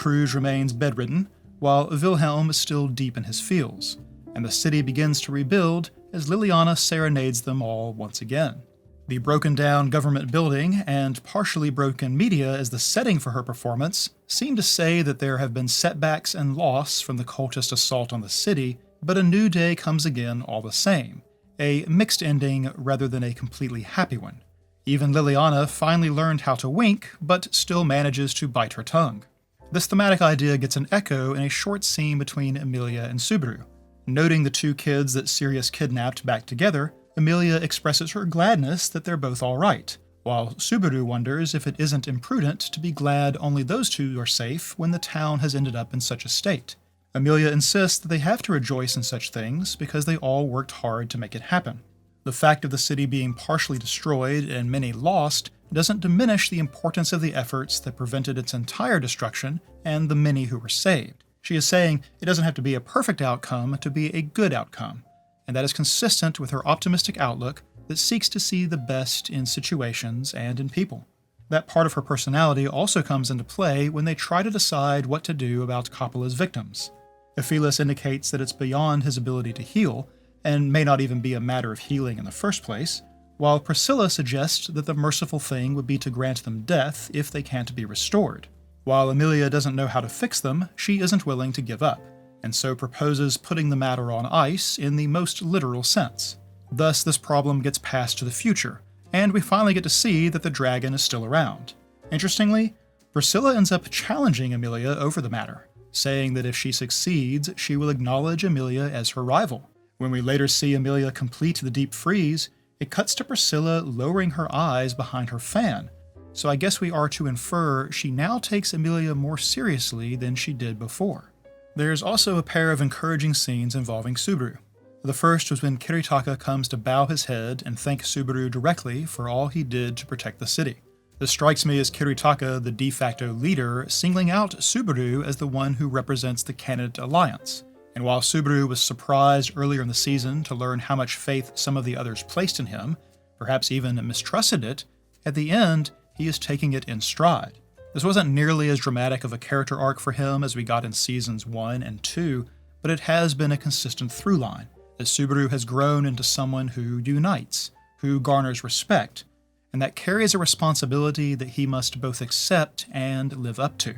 Cruz remains bedridden, while Wilhelm is still deep in his feels, and the city begins to rebuild as Liliana serenades them all once again. The broken-down government building and partially broken media as the setting for her performance seem to say that there have been setbacks and loss from the cultist assault on the city, but a new day comes again all the same, a mixed ending rather than a completely happy one. Even Liliana finally learned how to wink, but still manages to bite her tongue. This thematic idea gets an echo in a short scene between Emilia and Subaru. Noting the two kids that Sirius kidnapped back together, Emilia expresses her gladness that they're both all right, while Subaru wonders if it isn't imprudent to be glad only those two are safe when the town has ended up in such a state. Emilia insists that they have to rejoice in such things because they all worked hard to make it happen. The fact of the city being partially destroyed and many lost doesn't diminish the importance of the efforts that prevented its entire destruction and the many who were saved. She is saying it doesn't have to be a perfect outcome to be a good outcome, and that is consistent with her optimistic outlook that seeks to see the best in situations and in people. That part of her personality also comes into play when they try to decide what to do about Coppola's victims. Aphilas indicates that it's beyond his ability to heal, and may not even be a matter of healing in the first place, while Priscilla suggests that the merciful thing would be to grant them death if they can't be restored. While Emilia doesn't know how to fix them, she isn't willing to give up, and so proposes putting the matter on ice in the most literal sense. Thus, this problem gets passed to the future, and we finally get to see that the dragon is still around. Interestingly, Priscilla ends up challenging Emilia over the matter, saying that if she succeeds, she will acknowledge Emilia as her rival. When we later see Emilia complete the deep freeze, it cuts to Priscilla lowering her eyes behind her fan, so I guess we are to infer she now takes Emilia more seriously than she did before. There's also a pair of encouraging scenes involving Subaru. The first was when Kiritaka comes to bow his head and thank Subaru directly for all he did to protect the city. This strikes me as Kiritaka, the de facto leader, singling out Subaru as the one who represents the candidate alliance. And while Subaru was surprised earlier in the season to learn how much faith some of the others placed in him, perhaps even mistrusted it, at the end, he is taking it in stride. This wasn't nearly as dramatic of a character arc for him as we got in seasons 1 and 2, but it has been a consistent through line, as Subaru has grown into someone who unites, who garners respect, and that carries a responsibility that he must both accept and live up to.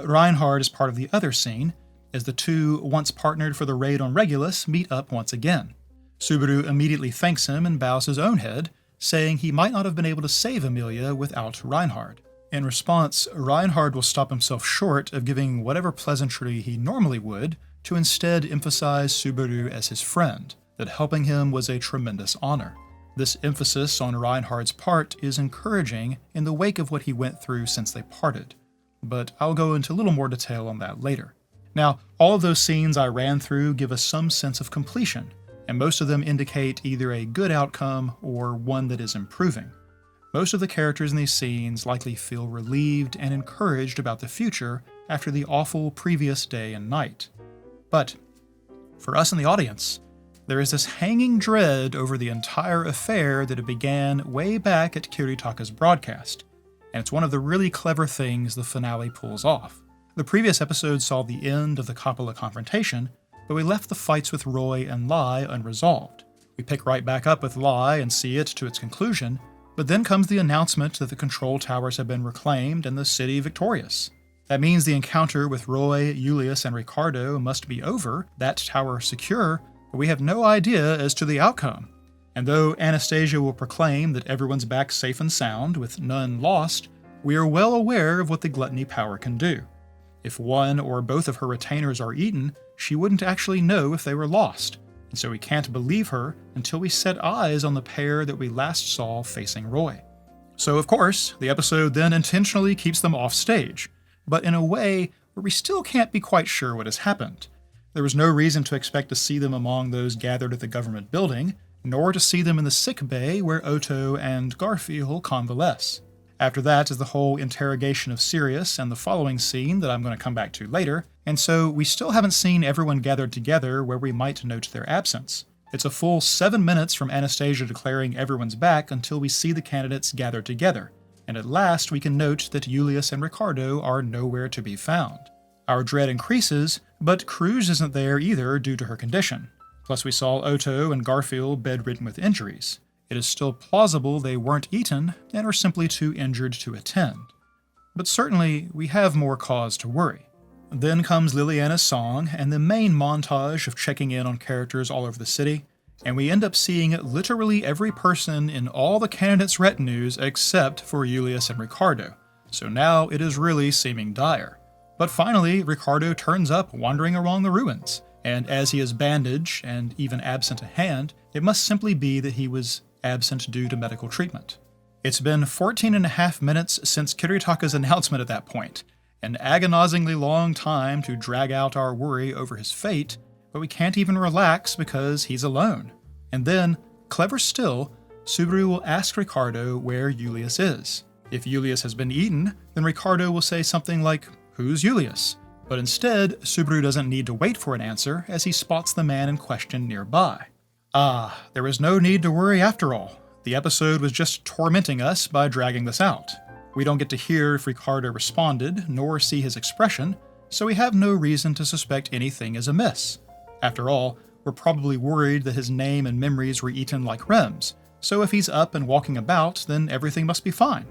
Reinhard is part of the other scene, as the two, once partnered for the raid on Regulus, meet up once again. Subaru immediately thanks him and bows his own head, saying he might not have been able to save Emilia without Reinhard. In response, Reinhard will stop himself short of giving whatever pleasantry he normally would, to instead emphasize Subaru as his friend, that helping him was a tremendous honor. This emphasis on Reinhard's part is encouraging in the wake of what he went through since they parted, but I'll go into a little more detail on that later. Now, all of those scenes I ran through give us some sense of completion, and most of them indicate either a good outcome or one that is improving. Most of the characters in these scenes likely feel relieved and encouraged about the future after the awful previous day and night. But, for us in the audience, there is this hanging dread over the entire affair that it began way back at Kiritaka's broadcast, and it's one of the really clever things the finale pulls off. The previous episode saw the end of the Coppola confrontation, but we left the fights with Roy and Lai unresolved. We pick right back up with Lai and see it to its conclusion, but then comes the announcement that the control towers have been reclaimed and the city victorious. That means the encounter with Roy, Julius, and Ricardo must be over, that tower secure, but we have no idea as to the outcome. And though Anastasia will proclaim that everyone's back safe and sound, with none lost, we are well aware of what the gluttony power can do. If one or both of her retainers are eaten, she wouldn't actually know if they were lost, and so we can't believe her until we set eyes on the pair that we last saw facing Roy. So of course, the episode then intentionally keeps them off stage, but in a way where we still can't be quite sure what has happened. There was no reason to expect to see them among those gathered at the government building, nor to see them in the sick bay where Otto and Garfield convalesce. After that is the whole interrogation of Sirius and the following scene that I'm going to come back to later, and so we still haven't seen everyone gathered together where we might note their absence. It's a full 7 minutes from Anastasia declaring everyone's back until we see the candidates gathered together, and at last we can note that Julius and Ricardo are nowhere to be found. Our dread increases, but Kruge isn't there either due to her condition. Plus we saw Otto and Garfield bedridden with injuries. It is still plausible they weren't eaten and are simply too injured to attend. But certainly, we have more cause to worry. Then comes Liliana's song and the main montage of checking in on characters all over the city, and we end up seeing literally every person in all the candidates' retinues except for Julius and Ricardo. So now it is really seeming dire. But finally, Ricardo turns up wandering along the ruins, and as he is bandaged and even absent a hand, it must simply be that he was absent due to medical treatment. It's been 14 and a half minutes since Kiritaka's announcement at that point, an agonizingly long time to drag out our worry over his fate, but we can't even relax because he's alone. And then, clever still, Subaru will ask Ricardo where Julius is. If Julius has been eaten, then Ricardo will say something like, "Who's Julius?" But instead, Subaru doesn't need to wait for an answer as he spots the man in question nearby. There was no need to worry after all. The episode was just tormenting us by dragging this out. We don't get to hear if Ricardo responded, nor see his expression, so we have no reason to suspect anything is amiss. After all, we're probably worried that his name and memories were eaten like Rem's, so if he's up and walking about, then everything must be fine.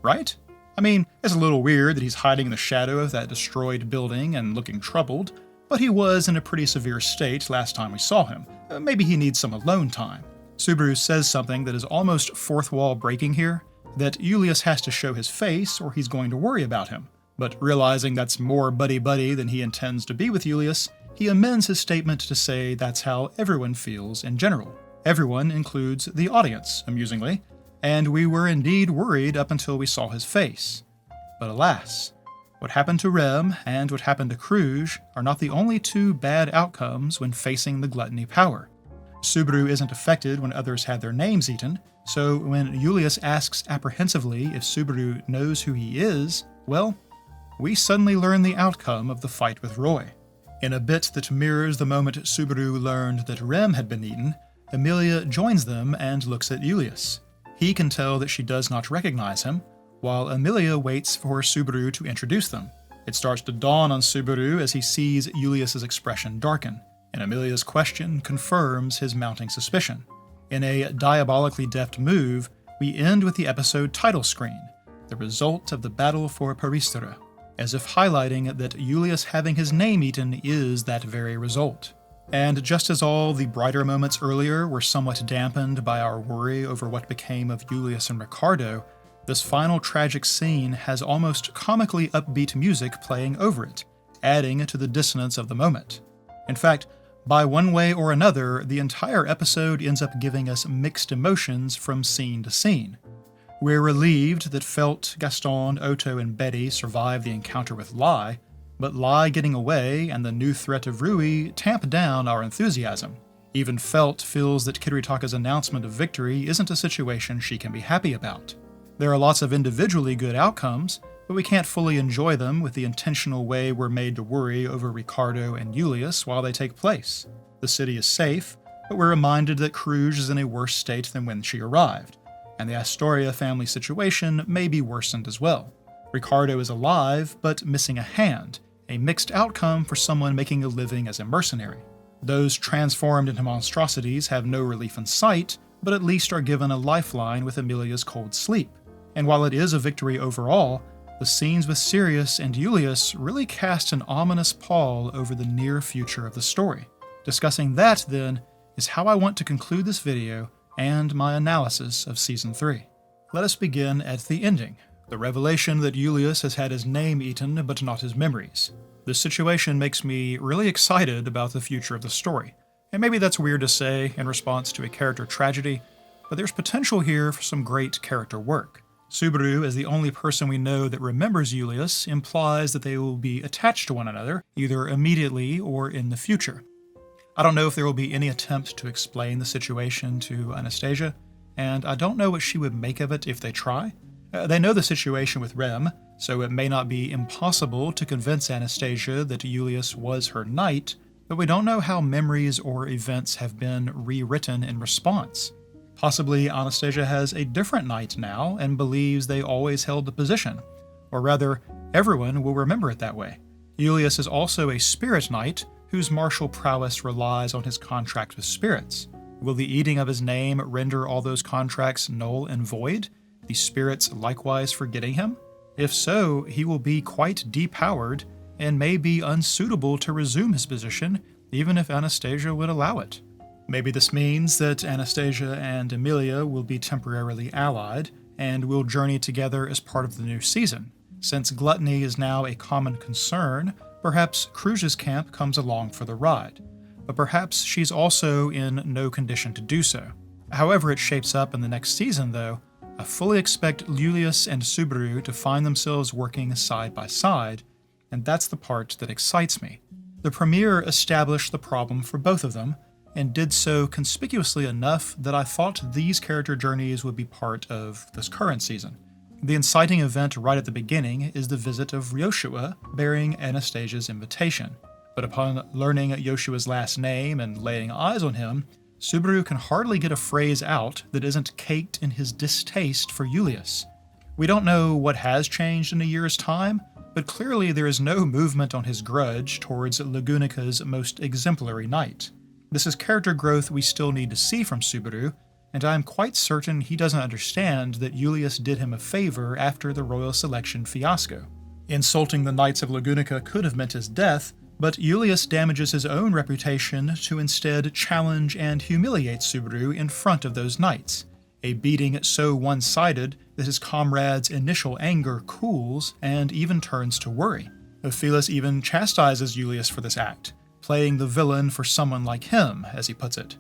Right? I mean, it's a little weird that he's hiding in the shadow of that destroyed building and looking troubled, but he was in a pretty severe state last time we saw him. Maybe he needs some alone time. Subaru says something that is almost fourth wall breaking here, that Julius has to show his face or he's going to worry about him. But realizing that's more buddy-buddy than he intends to be with Julius, he amends his statement to say that's how everyone feels in general. Everyone includes the audience, amusingly, and we were indeed worried up until we saw his face. But alas, what happened to Rem and what happened to Kruge are not the only two bad outcomes when facing the gluttony power. Subaru isn't affected when others had their names eaten, so when Julius asks apprehensively if Subaru knows who he is, well, we suddenly learn the outcome of the fight with Roy. In a bit that mirrors the moment Subaru learned that Rem had been eaten, Emilia joins them and looks at Julius. He can tell that she does not recognize him, while Emilia waits for Subaru to introduce them. It starts to dawn on Subaru as he sees Julius's expression darken, and Emilia's question confirms his mounting suspicion. In a diabolically deft move, we end with the episode title screen, the result of the battle for Paristere, as if highlighting that Julius having his name eaten is that very result. And just as all the brighter moments earlier were somewhat dampened by our worry over what became of Julius and Ricardo, this final tragic scene has almost comically upbeat music playing over it, adding to the dissonance of the moment. In fact, by one way or another, the entire episode ends up giving us mixed emotions from scene to scene. We're relieved that Felt, Gaston, Otto, and Betty survived the encounter with Lai, but Lai getting away and the new threat of Rui tamp down our enthusiasm. Even Felt feels that Kiritaka's announcement of victory isn't a situation she can be happy about. There are lots of individually good outcomes, but we can't fully enjoy them with the intentional way we're made to worry over Ricardo and Julius while they take place. The city is safe, but we're reminded that Kruge is in a worse state than when she arrived, and the Astoria family situation may be worsened as well. Ricardo is alive, but missing a hand, a mixed outcome for someone making a living as a mercenary. Those transformed into monstrosities have no relief in sight, but at least are given a lifeline with Emilia's cold sleep. And while it is a victory overall, the scenes with Sirius and Julius really cast an ominous pall over the near future of the story. Discussing that, then, is how I want to conclude this video and my analysis of Season 3. Let us begin at the ending, the revelation that Julius has had his name eaten but not his memories. This situation makes me really excited about the future of the story, and maybe that's weird to say in response to a character tragedy, but there's potential here for some great character work. Subaru, as the only person we know that remembers Julius, implies that they will be attached to one another, either immediately or in the future. I don't know if there will be any attempt to explain the situation to Anastasia, and I don't know what she would make of it if they try. They know the situation with Rem, so it may not be impossible to convince Anastasia that Julius was her knight, but we don't know how memories or events have been rewritten in response. Possibly Anastasia has a different knight now and believes they always held the position, or rather, everyone will remember it that way. Julius is also a spirit knight whose martial prowess relies on his contract with spirits. Will the eating of his name render all those contracts null and void, the spirits likewise forgetting him? If so, he will be quite depowered and may be unsuitable to resume his position, even if Anastasia would allow it. Maybe this means that Anastasia and Emilia will be temporarily allied and will journey together as part of the new season. Since gluttony is now a common concern, perhaps Cruz's camp comes along for the ride. But perhaps she's also in no condition to do so. However it shapes up in the next season, though, I fully expect Julius and Subaru to find themselves working side by side, and that's the part that excites me. The premiere established the problem for both of them, and did so conspicuously enough that I thought these character journeys would be part of this current season. The inciting event right at the beginning is the visit of Yoshua bearing Anastasia's invitation, but upon learning Yoshua's last name and laying eyes on him, Subaru can hardly get a phrase out that isn't caked in his distaste for Julius. We don't know what has changed in a year's time, but clearly there is no movement on his grudge towards Lagunica's most exemplary knight. This is character growth we still need to see from Subaru, and I am quite certain he doesn't understand that Julius did him a favor after the royal selection fiasco. Insulting the Knights of Lagunica could have meant his death, but Julius damages his own reputation to instead challenge and humiliate Subaru in front of those knights, a beating so one-sided that his comrade's initial anger cools and even turns to worry. Ophelis even chastises Julius for this act, playing the villain for someone like him, as he puts it.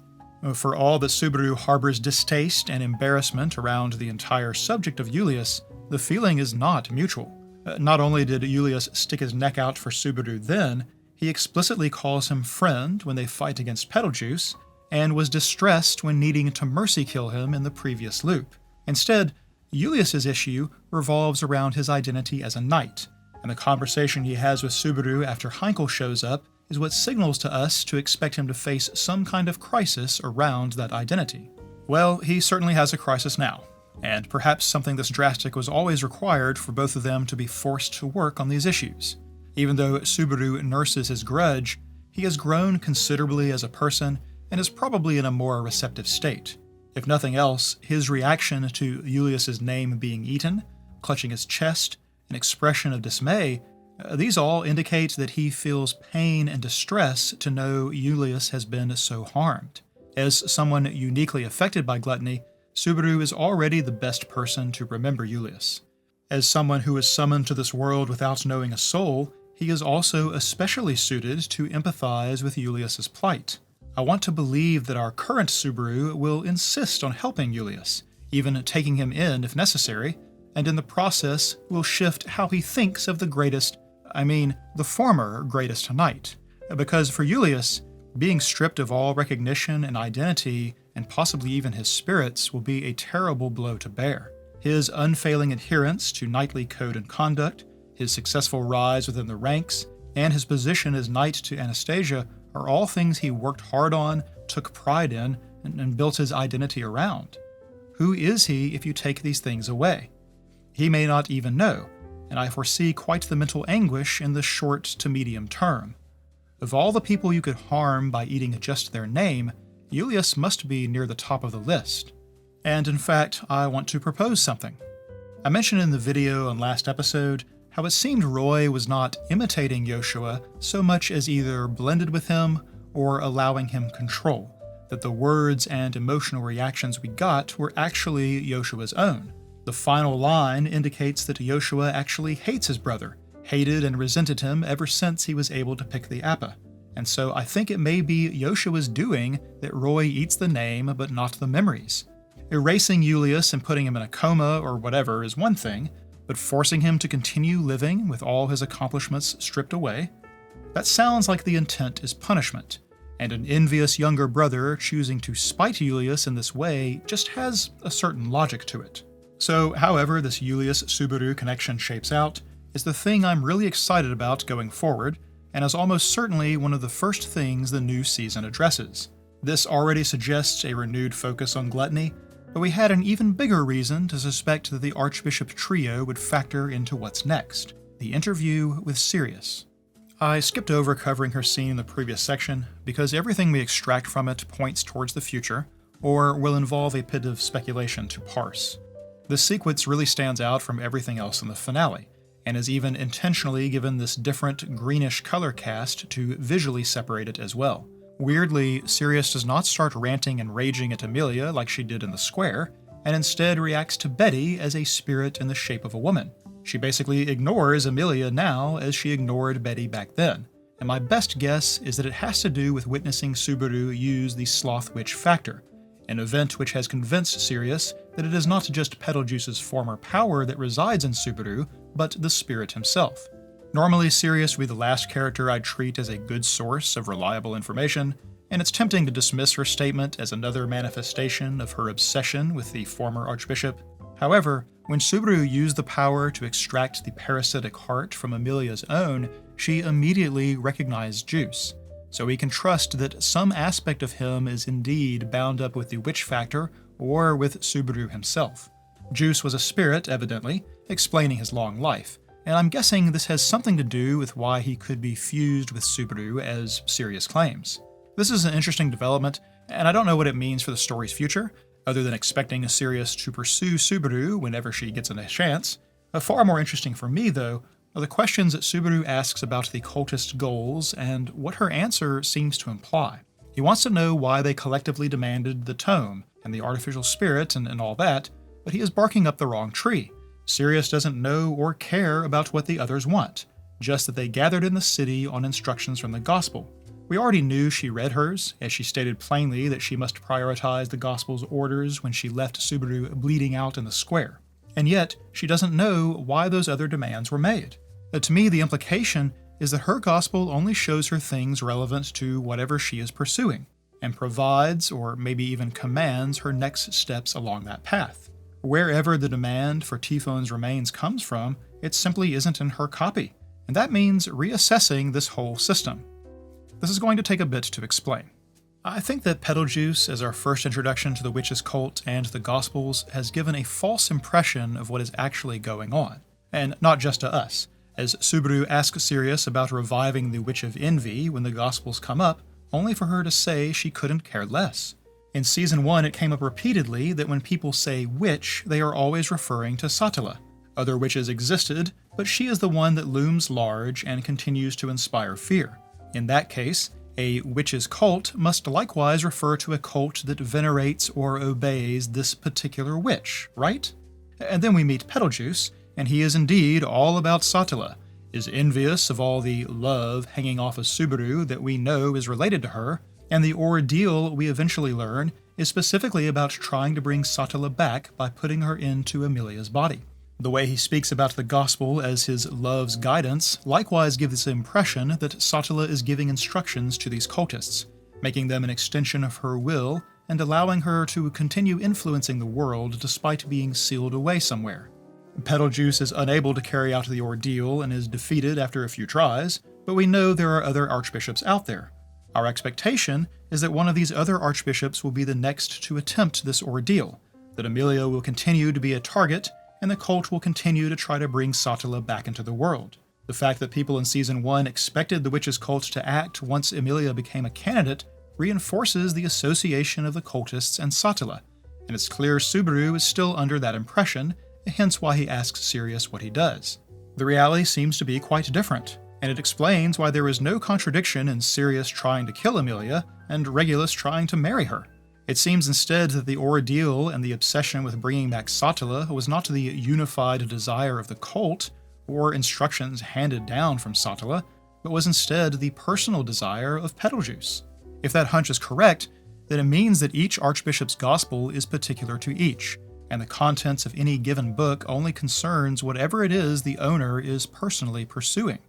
For all that Subaru harbors distaste and embarrassment around the entire subject of Julius, the feeling is not mutual. Not only did Julius stick his neck out for Subaru then, he explicitly calls him friend when they fight against Betelgeuse, and was distressed when needing to mercy kill him in the previous loop. Instead, Julius's issue revolves around his identity as a knight, and the conversation he has with Subaru after Heinkel shows up is what signals to us to expect him to face some kind of crisis around that identity. Well, he certainly has a crisis now, and perhaps something this drastic was always required for both of them to be forced to work on these issues. Even though Subaru nurses his grudge, he has grown considerably as a person and is probably in a more receptive state. If nothing else, his reaction to Julius's name being eaten, clutching his chest, an expression of dismay, these all indicate that he feels pain and distress to know Julius has been so harmed. As someone uniquely affected by gluttony, Subaru is already the best person to remember Julius. As someone who is summoned to this world without knowing a soul, he is also especially suited to empathize with Julius's plight. I want to believe that our current Subaru will insist on helping Julius, even taking him in if necessary, and in the process will shift how he thinks of the former greatest knight. Because for Julius, being stripped of all recognition and identity, and possibly even his spirits, will be a terrible blow to bear. His unfailing adherence to knightly code and conduct, his successful rise within the ranks, and his position as knight to Anastasia are all things he worked hard on, took pride in, and built his identity around. Who is he if you take these things away? He may not even know, and I foresee quite the mental anguish in the short to medium term. Of all the people you could harm by eating just their name, Julius must be near the top of the list. And in fact, I want to propose something. I mentioned in the video on last episode how it seemed Roy was not imitating Yoshua so much as either blended with him or allowing him control, that the words and emotional reactions we got were actually Yoshua's own. The final line indicates that Yoshua actually hates his brother, hated and resented him ever since he was able to pick the appa. And so I think it may be Yoshua's doing that Roy eats the name but not the memories. Erasing Julius and putting him in a coma or whatever is one thing, but forcing him to continue living with all his accomplishments stripped away? That sounds like the intent is punishment, and an envious younger brother choosing to spite Julius in this way just has a certain logic to it. So, however this Julius-Subaru connection shapes out is the thing I'm really excited about going forward, and is almost certainly one of the first things the new season addresses. This already suggests a renewed focus on gluttony, but we had an even bigger reason to suspect that the Archbishop trio would factor into what's next: the interview with Sirius. I skipped over covering her scene in the previous section because everything we extract from it points towards the future, or will involve a bit of speculation to parse. This sequence really stands out from everything else in the finale, and is even intentionally given this different greenish color cast to visually separate it as well. Weirdly, Sirius does not start ranting and raging at Amelia like she did in the square, and instead reacts to Betty as a spirit in the shape of a woman. She basically ignores Amelia now as she ignored Betty back then, and my best guess is that it has to do with witnessing Subaru use the Sloth Witch factor, an event which has convinced Sirius that it is not just Betelgeuse's former power that resides in Subaru, but the spirit himself. Normally, Sirius would be the last character I'd treat as a good source of reliable information, and it's tempting to dismiss her statement as another manifestation of her obsession with the former Archbishop. However, when Subaru used the power to extract the parasitic heart from Amelia's own, she immediately recognized Juice, so we can trust that some aspect of him is indeed bound up with the witch factor or with Subaru himself. Juice was a spirit, evidently, explaining his long life, and I'm guessing this has something to do with why he could be fused with Subaru as Sirius claims. This is an interesting development, and I don't know what it means for the story's future, other than expecting Sirius to pursue Subaru whenever she gets a chance. Far more interesting for me, though, are the questions that Subaru asks about the cultist's goals and what her answer seems to imply. He wants to know why they collectively demanded the tome and the artificial spirit and all that, but he is barking up the wrong tree. Sirius doesn't know or care about what the others want, just that they gathered in the city on instructions from the Gospel. We already knew she read hers, as she stated plainly that she must prioritize the Gospel's orders when she left Subaru bleeding out in the square. And yet, she doesn't know why those other demands were made. To me, the implication is that her Gospel only shows her things relevant to whatever she is pursuing, and provides, or maybe even commands, her next steps along that path. Wherever the demand for Tiphone's remains comes from, it simply isn't in her copy, and that means reassessing this whole system. This is going to take a bit to explain. I think that Betelgeuse, as our first introduction to the witch's cult and the Gospels, has given a false impression of what is actually going on, and not just to us, as Subaru asks Sirius about reviving the Witch of Envy when the Gospels come up, only for her to say she couldn't care less. In Season 1, it came up repeatedly that when people say witch, they are always referring to Satala. Other witches existed, but she is the one that looms large and continues to inspire fear. In that case, a witch's cult must likewise refer to a cult that venerates or obeys this particular witch, right? And then we meet Betelgeuse, and he is indeed all about Satala, is envious of all the love hanging off of Subaru that we know is related to her, and the ordeal we eventually learn is specifically about trying to bring Satala back by putting her into Amelia's body. The way he speaks about the Gospel as his love's guidance likewise gives the impression that Satala is giving instructions to these cultists, making them an extension of her will and allowing her to continue influencing the world despite being sealed away somewhere. Betelgeuse is unable to carry out the ordeal and is defeated after a few tries, but we know there are other archbishops out there. Our expectation is that one of these other archbishops will be the next to attempt this ordeal, that Amelia will continue to be a target, and the cult will continue to try to bring Satala back into the world. The fact that people in Season 1 expected the witch's cult to act once Amelia became a candidate reinforces the association of the cultists and Satala, and it's clear Subaru is still under that impression, hence why he asks Sirius what he does. The reality seems to be quite different, and it explains why there is no contradiction in Sirius trying to kill Amelia and Regulus trying to marry her. It seems instead that the ordeal and the obsession with bringing back Satala was not the unified desire of the cult or instructions handed down from Satala, but was instead the personal desire of Betelgeuse. If that hunch is correct, then it means that each archbishop's gospel is particular to each, and the contents of any given book only concerns whatever it is the owner is personally pursuing.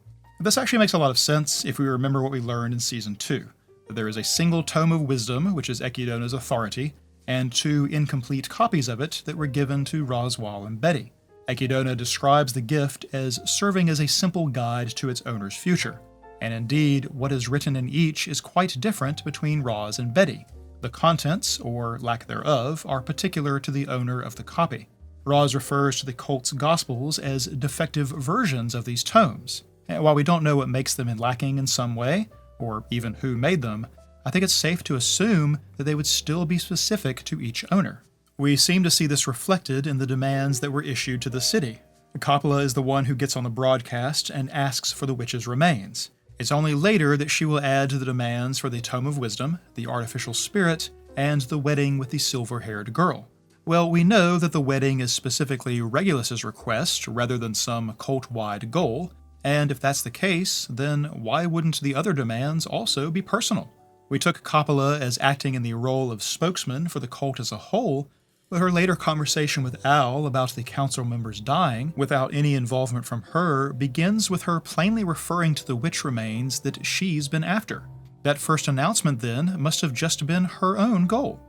This actually makes a lot of sense if we remember what we learned in Season 2. There is a single tome of wisdom, which is Echidona's authority, and 2 incomplete copies of it that were given to Roswal and Betty. Echidona describes the gift as serving as a simple guide to its owner's future, and indeed, what is written in each is quite different between Roz and Betty. The contents, or lack thereof, are particular to the owner of the copy. Roz refers to the cult's gospels as defective versions of these tomes, And while we don't know what makes them lacking in some way, or even who made them, I think it's safe to assume that they would still be specific to each owner. We seem to see this reflected in the demands that were issued to the city. Coppola is the one who gets on the broadcast and asks for the witch's remains. It's only later that she will add to the demands for the Tome of Wisdom, the artificial spirit, and the wedding with the silver-haired girl. Well, we know that the wedding is specifically Regulus's request rather than some cult-wide goal, and if that's the case, then why wouldn't the other demands also be personal? We took Coppola as acting in the role of spokesman for the cult as a whole, but her later conversation with Al about the council members dying, without any involvement from her, begins with her plainly referring to the witch remains that she's been after. That first announcement, then, must have just been her own goal.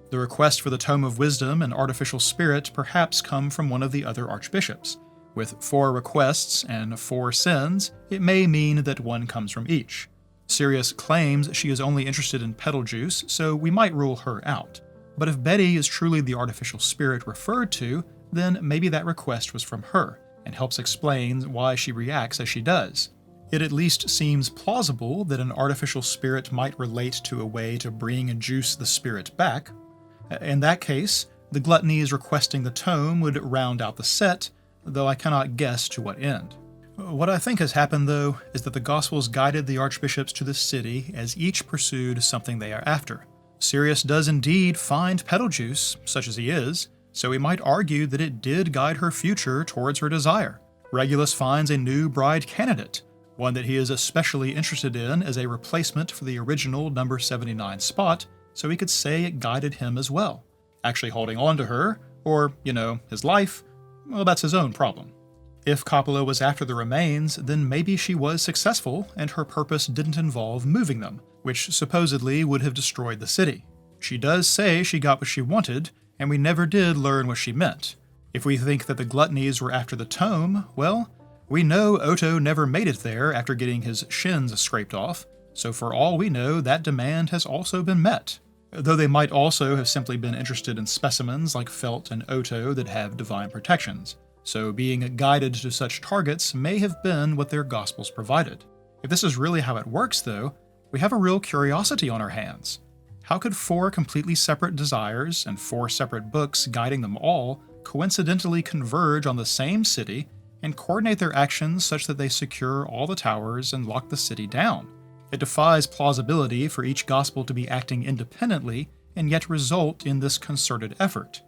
The request for the Tome of Wisdom and artificial spirit perhaps come from one of the other archbishops. With 4 requests and 4 sins, it may mean that one comes from each. Sirius claims she is only interested in petal juice, so we might rule her out. But if Betty is truly the artificial spirit referred to, then maybe that request was from her, and helps explain why she reacts as she does. It at least seems plausible that an artificial spirit might relate to a way to bring and juice the spirit back. In that case, the gluttonies requesting the tome would round out the set, though I cannot guess to what end. What I think has happened, though, is that the Gospels guided the archbishops to the city as each pursued something they are after. Sirius does indeed find petal juice, such as he is, so we might argue that it did guide her future towards her desire. Regulus finds a new bride candidate, one that he is especially interested in as a replacement for the original number 79 spot, so we could say it guided him as well. Actually holding on to her, or, his life, well, that's his own problem. If Coppola was after the remains, then maybe she was successful and her purpose didn't involve moving them, which supposedly would have destroyed the city. She does say she got what she wanted, and we never did learn what she meant. If we think that the gluttonies were after the tome, well, we know Otto never made it there after getting his shins scraped off, so for all we know, that demand has also been met. Though they might also have simply been interested in specimens like Felt and Otto that have divine protections. So being guided to such targets may have been what their Gospels provided. If this is really how it works, though, we have a real curiosity on our hands. How could 4 completely separate desires and 4 separate books guiding them all coincidentally converge on the same city and coordinate their actions such that they secure all the towers and lock the city down? It defies plausibility for each Gospel to be acting independently and yet result in this concerted effort.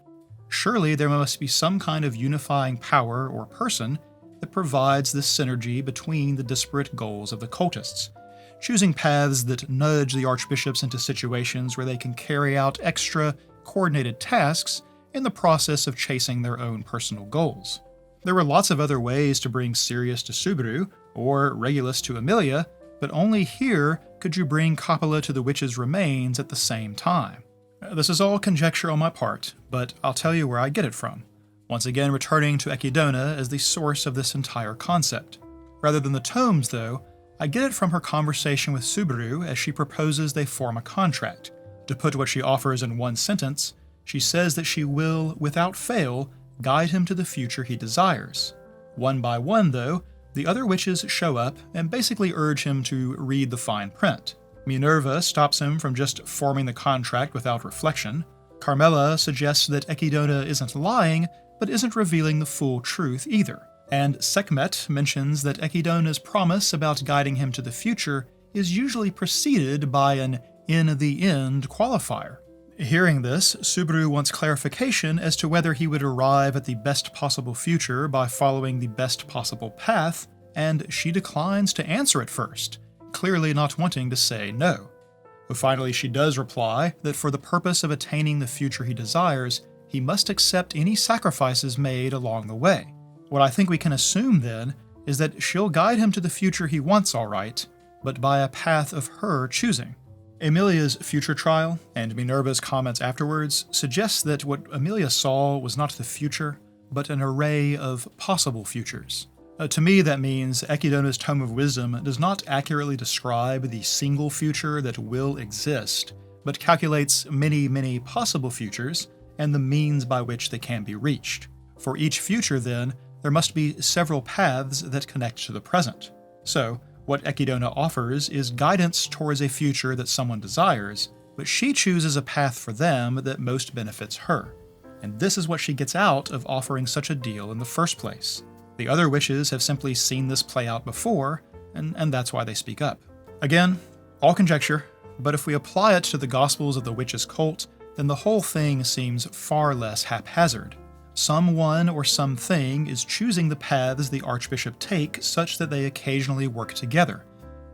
Surely there must be some kind of unifying power or person that provides this synergy between the disparate goals of the cultists, choosing paths that nudge the archbishops into situations where they can carry out extra, coordinated tasks in the process of chasing their own personal goals. There were lots of other ways to bring Sirius to Subaru, or Regulus to Amelia, but only here could you bring Coppola to the witch's remains at the same time. This is all conjecture on my part, but I'll tell you where I get it from, once again returning to Echidna as the source of this entire concept. Rather than the tomes, though, I get it from her conversation with Subaru as she proposes they form a contract. To put what she offers in one sentence, she says that she will, without fail, guide him to the future he desires. One by one, though, the other witches show up and basically urge him to read the fine print. Minerva stops him from just forming the contract without reflection. Carmela suggests that Echidna isn't lying, but isn't revealing the full truth either. And Sekhmet mentions that Echidna's promise about guiding him to the future is usually preceded by an "in the end" qualifier. Hearing this, Subaru wants clarification as to whether he would arrive at the best possible future by following the best possible path, and she declines to answer at first, clearly not wanting to say no. But finally she does reply that for the purpose of attaining the future he desires, he must accept any sacrifices made along the way. What I think we can assume, then, is that she'll guide him to the future he wants all right, but by a path of her choosing. Amelia's future trial, and Minerva's comments afterwards, suggests that what Amelia saw was not the future, but an array of possible futures. To me, that means Echidna's Tome of Wisdom does not accurately describe the single future that will exist, but calculates many, many possible futures and the means by which they can be reached. For each future, then, there must be several paths that connect to the present. So, what Ekidona offers is guidance towards a future that someone desires, but she chooses a path for them that most benefits her. And this is what she gets out of offering such a deal in the first place. The other witches have simply seen this play out before, and that's why they speak up. Again, all conjecture, but if we apply it to the Gospels of the Witches' cult, then the whole thing seems far less haphazard. Someone or something is choosing the paths the Archbishop take such that they occasionally work together.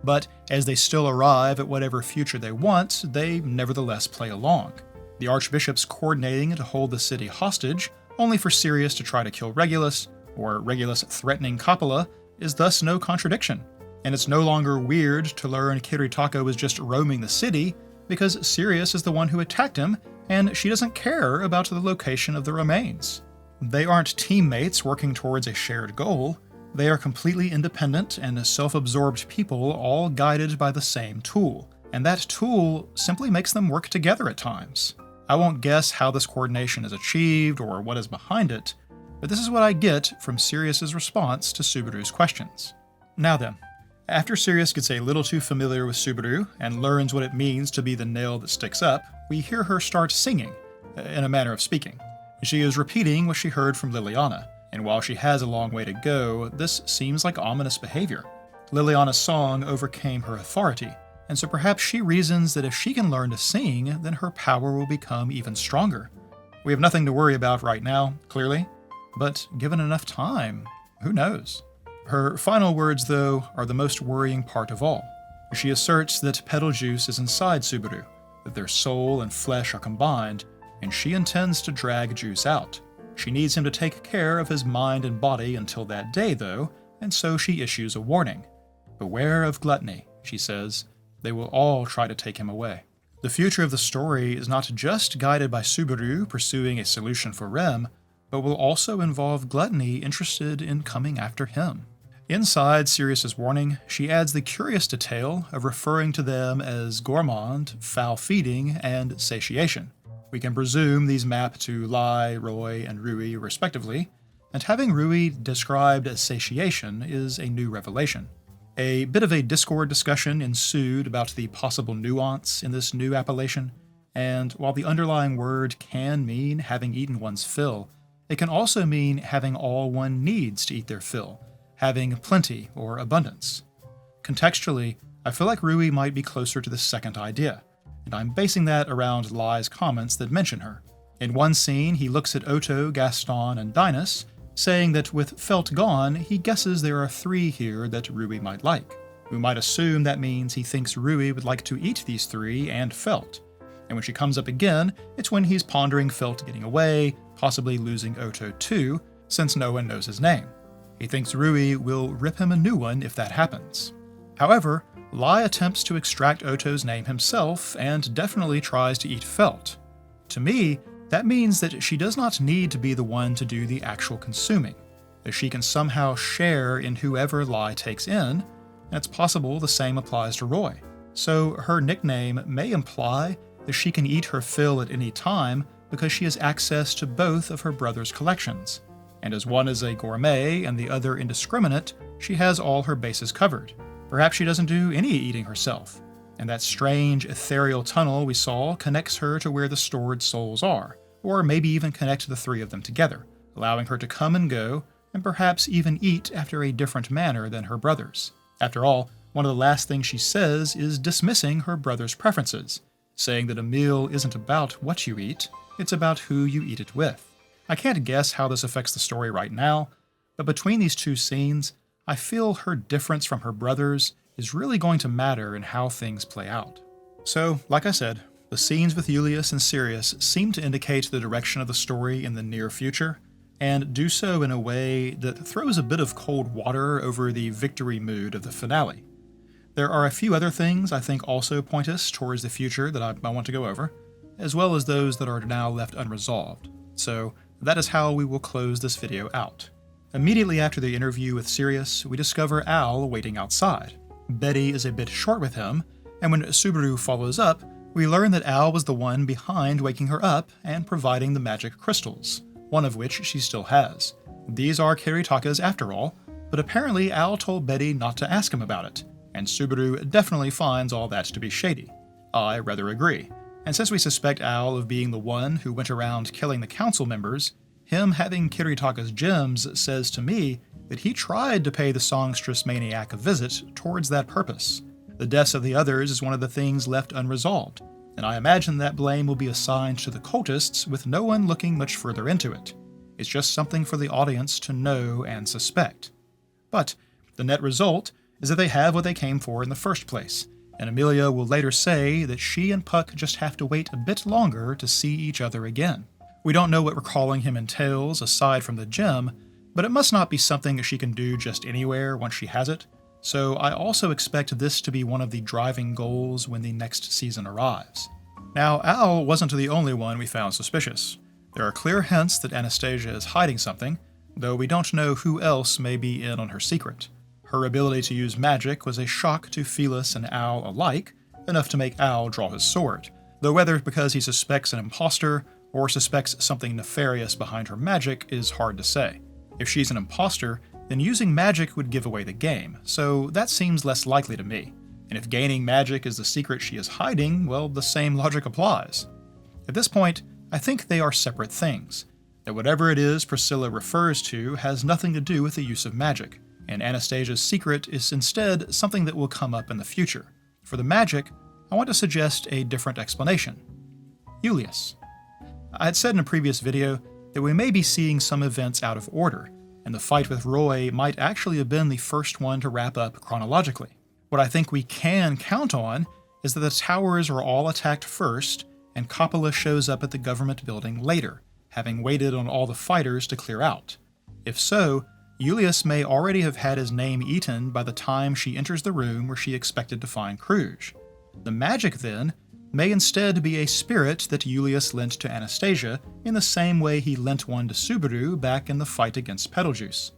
But as they still arrive at whatever future they want, they nevertheless play along. The Archbishop's coordinating to hold the city hostage, only for Sirius to try to kill Regulus, or Regulus threatening Coppola, is thus no contradiction. And it's no longer weird to learn Kiritaka was just roaming the city, because Sirius is the one who attacked him, and she doesn't care about the location of the remains. They aren't teammates working towards a shared goal. They are completely independent and self-absorbed people, all guided by the same tool. And that tool simply makes them work together at times. I won't guess how this coordination is achieved or what is behind it, but this is what I get from Sirius's response to Subaru's questions. Now then, after Sirius gets a little too familiar with Subaru and learns what it means to be the nail that sticks up, we hear her start singing, in a manner of speaking. She is repeating what she heard from Liliana, and while she has a long way to go, this seems like ominous behavior. Liliana's song overcame her authority, and so perhaps she reasons that if she can learn to sing, then her power will become even stronger. We have nothing to worry about right now, clearly, but given enough time, who knows? Her final words, though, are the most worrying part of all. She asserts that Petal Juice is inside Subaru, that their soul and flesh are combined, and she intends to drag Juice out. She needs him to take care of his mind and body until that day, though, and so she issues a warning. Beware of gluttony, she says. They will all try to take him away. The future of the story is not just guided by Subaru pursuing a solution for Rem, but will also involve gluttony interested in coming after him. Inside Sirius's warning, she adds the curious detail of referring to them as gourmand, foul-feeding, and satiation. We can presume these map to Lai, Roy, and Rui respectively, and having Rui described as satiation is a new revelation. A bit of a Discord discussion ensued about the possible nuance in this new appellation, and while the underlying word can mean having eaten one's fill, it can also mean having all one needs to eat their fill, having plenty or abundance. Contextually, I feel like Rui might be closer to the second idea, and I'm basing that around Lai's comments that mention her. In one scene, he looks at Otto, Gaston, and Dinas, saying that with Felt gone, he guesses there are 3 here that Rui might like. We might assume that means he thinks Rui would like to eat these 3 and Felt. And when she comes up again, it's when he's pondering Felt getting away, possibly losing Otto too, since no one knows his name. He thinks Rui will rip him a new one if that happens. However, Lai attempts to extract Otto's name himself and definitely tries to eat Felt. To me, that means that she does not need to be the one to do the actual consuming, that she can somehow share in whoever Lai takes in, and it's possible the same applies to Roy. So her nickname may imply that she can eat her fill at any time because she has access to both of her brother's collections. And as one is a gourmet and the other indiscriminate, she has all her bases covered. Perhaps she doesn't do any eating herself, and that strange ethereal tunnel we saw connects her to where the stored souls are, or maybe even connect the 3 of them together, allowing her to come and go, and perhaps even eat after a different manner than her brothers. After all, one of the last things she says is dismissing her brother's preferences, saying that a meal isn't about what you eat, it's about who you eat it with. I can't guess how this affects the story right now, but between these 2 scenes, I feel her difference from her brothers is really going to matter in how things play out. So, like I said, the scenes with Julius and Sirius seem to indicate the direction of the story in the near future, and do so in a way that throws a bit of cold water over the victory mood of the finale. There are a few other things I think also point us towards the future that I want to go over, as well as those that are now left unresolved. So that is how we will close this video out. Immediately after the interview with Sirius, we discover Al waiting outside. Betty is a bit short with him, and when Subaru follows up, we learn that Al was the one behind waking her up and providing the magic crystals, one of which she still has. These are Kiritaka's after all, but apparently Al told Betty not to ask him about it, and Subaru definitely finds all that to be shady. I rather agree, and since we suspect Al of being the one who went around killing the council members, him having Kiritaka's gems says to me that he tried to pay the songstress maniac a visit towards that purpose. The deaths of the others is one of the things left unresolved, and I imagine that blame will be assigned to the cultists with no one looking much further into it. It's just something for the audience to know and suspect. But the net result is that they have what they came for in the first place, and Amelia will later say that she and Puck just have to wait a bit longer to see each other again. We don't know what recalling him entails aside from the gem, but it must not be something she can do just anywhere once she has it, so I also expect this to be one of the driving goals when the next season arrives. Now, Al wasn't the only one we found suspicious. There are clear hints that Anastasia is hiding something, though we don't know who else may be in on her secret. Her ability to use magic was a shock to Felis and Al alike, enough to make Al draw his sword, though whether because he suspects an imposter or suspects something nefarious behind her magic is hard to say. If she's an imposter, then using magic would give away the game, so that seems less likely to me. And if gaining magic is the secret she is hiding, well, the same logic applies. At this point, I think they are separate things, that whatever it is Priscilla refers to has nothing to do with the use of magic, and Anastasia's secret is instead something that will come up in the future. For the magic, I want to suggest a different explanation. Julius. I had said in a previous video that we may be seeing some events out of order, and the fight with Roy might actually have been the first one to wrap up chronologically. What I think we can count on is that the towers are all attacked first, and Coppola shows up at the government building later, having waited on all the fighters to clear out. If so, Julius may already have had his name eaten by the time she enters the room where she expected to find Kruge. The magic, then, may instead be a spirit that Julius lent to Anastasia in the same way he lent one to Subaru back in the fight against Betelgeuse.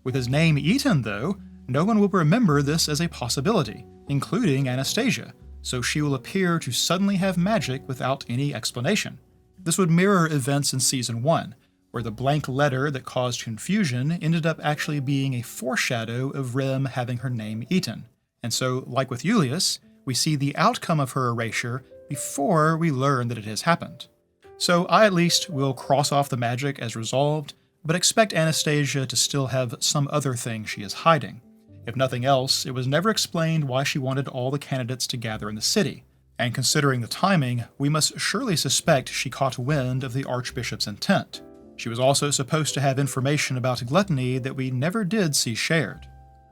With his name eaten, though, no one will remember this as a possibility, including Anastasia, so she will appear to suddenly have magic without any explanation. This would mirror events in Season 1, where the blank letter that caused confusion ended up actually being a foreshadow of Rem having her name eaten. And so, like with Julius, we see the outcome of her erasure before we learn that it has happened. So I at least will cross off the magic as resolved, but expect Anastasia to still have some other thing she is hiding. If nothing else, it was never explained why she wanted all the candidates to gather in the city, and considering the timing, we must surely suspect she caught wind of the Archbishop's intent. She was also supposed to have information about gluttony that we never did see shared.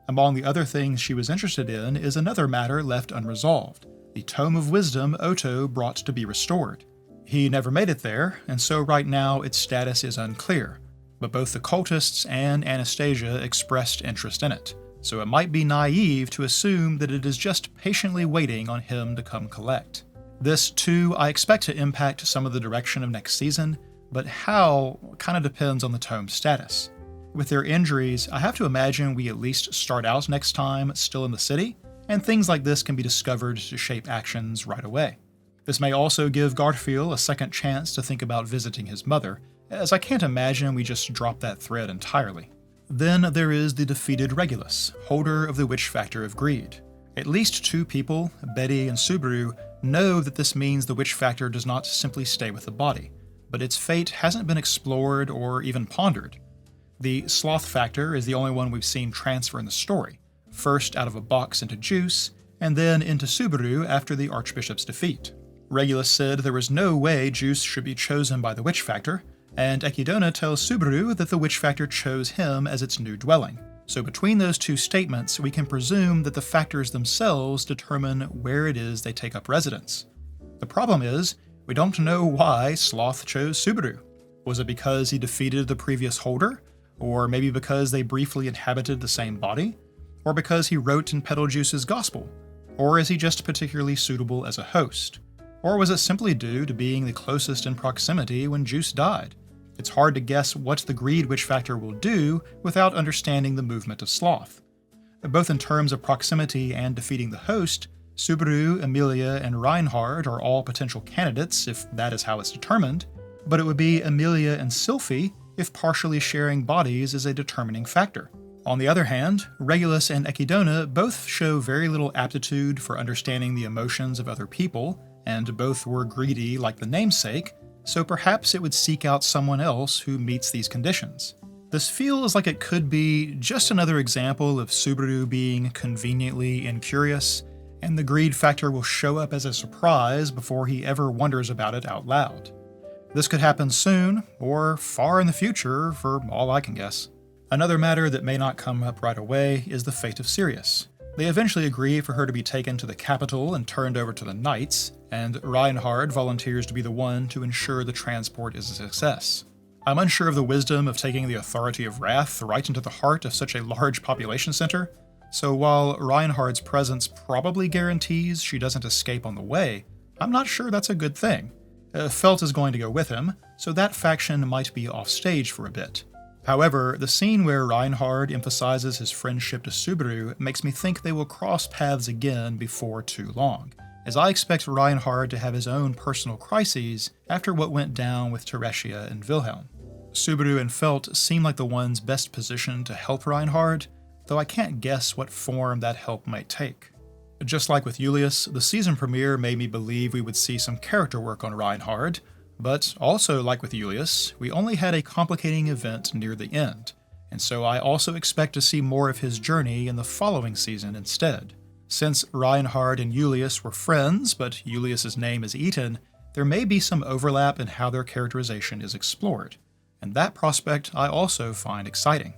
Among the other things she was interested in is another matter left unresolved, the Tome of Wisdom Otto brought to be restored. He never made it there, and so right now its status is unclear, but both the cultists and Anastasia expressed interest in it, so it might be naive to assume that it is just patiently waiting on him to come collect. This, too, I expect to impact some of the direction of next season, but how kind of depends on the tome's status. With their injuries, I have to imagine we at least start out next time still in the city, and things like this can be discovered to shape actions right away. This may also give Garfield a second chance to think about visiting his mother, as I can't imagine we just drop that thread entirely. Then there is the defeated Regulus, holder of the Witch Factor of Greed. At least two people, Betty and Subaru, know that this means the Witch Factor does not simply stay with the body, but its fate hasn't been explored or even pondered. The Sloth Factor is the only one we've seen transfer in the story, first out of a box into Juice, and then into Subaru after the Archbishop's defeat. Regulus said there was no way Juice should be chosen by the Witch Factor, and Ekidona tells Subaru that the Witch Factor chose him as its new dwelling. So between those two statements, we can presume that the factors themselves determine where it is they take up residence. The problem is, we don't know why Sloth chose Subaru. Was it because he defeated the previous holder? Or maybe because they briefly inhabited the same body? Or because he wrote in Betelgeuse's Gospel? Or is he just particularly suitable as a host? Or was it simply due to being the closest in proximity when Juice died? It's hard to guess what the Greed Witch Factor will do without understanding the movement of Sloth. Both in terms of proximity and defeating the host, Subaru, Amelia, and Reinhard are all potential candidates if that is how it's determined, but it would be Amelia and Sylphie if partially sharing bodies is a determining factor. On the other hand, Regulus and Echidna both show very little aptitude for understanding the emotions of other people, and both were greedy like the namesake, so perhaps it would seek out someone else who meets these conditions. This feels like it could be just another example of Subaru being conveniently incurious, and the greed factor will show up as a surprise before he ever wonders about it out loud. This could happen soon, or far in the future, for all I can guess. Another matter that may not come up right away is the fate of Sirius. They eventually agree for her to be taken to the capital and turned over to the Knights, and Reinhard volunteers to be the one to ensure the transport is a success. I'm unsure of the wisdom of taking the authority of Wrath right into the heart of such a large population center, so while Reinhard's presence probably guarantees she doesn't escape on the way, I'm not sure that's a good thing. Felt is going to go with him, so that faction might be offstage for a bit. However, the scene where Reinhard emphasizes his friendship to Subaru makes me think they will cross paths again before too long, as I expect Reinhard to have his own personal crises after what went down with Teresia and Wilhelm. Subaru and Felt seem like the ones best positioned to help Reinhard, though I can't guess what form that help might take. Just like with Julius, the season premiere made me believe we would see some character work on Reinhard, but also like with Julius, we only had a complicating event near the end, and so I also expect to see more of his journey in the following season instead. Since Reinhard and Julius were friends, but Julius's name is Eaton, there may be some overlap in how their characterization is explored, and that prospect I also find exciting.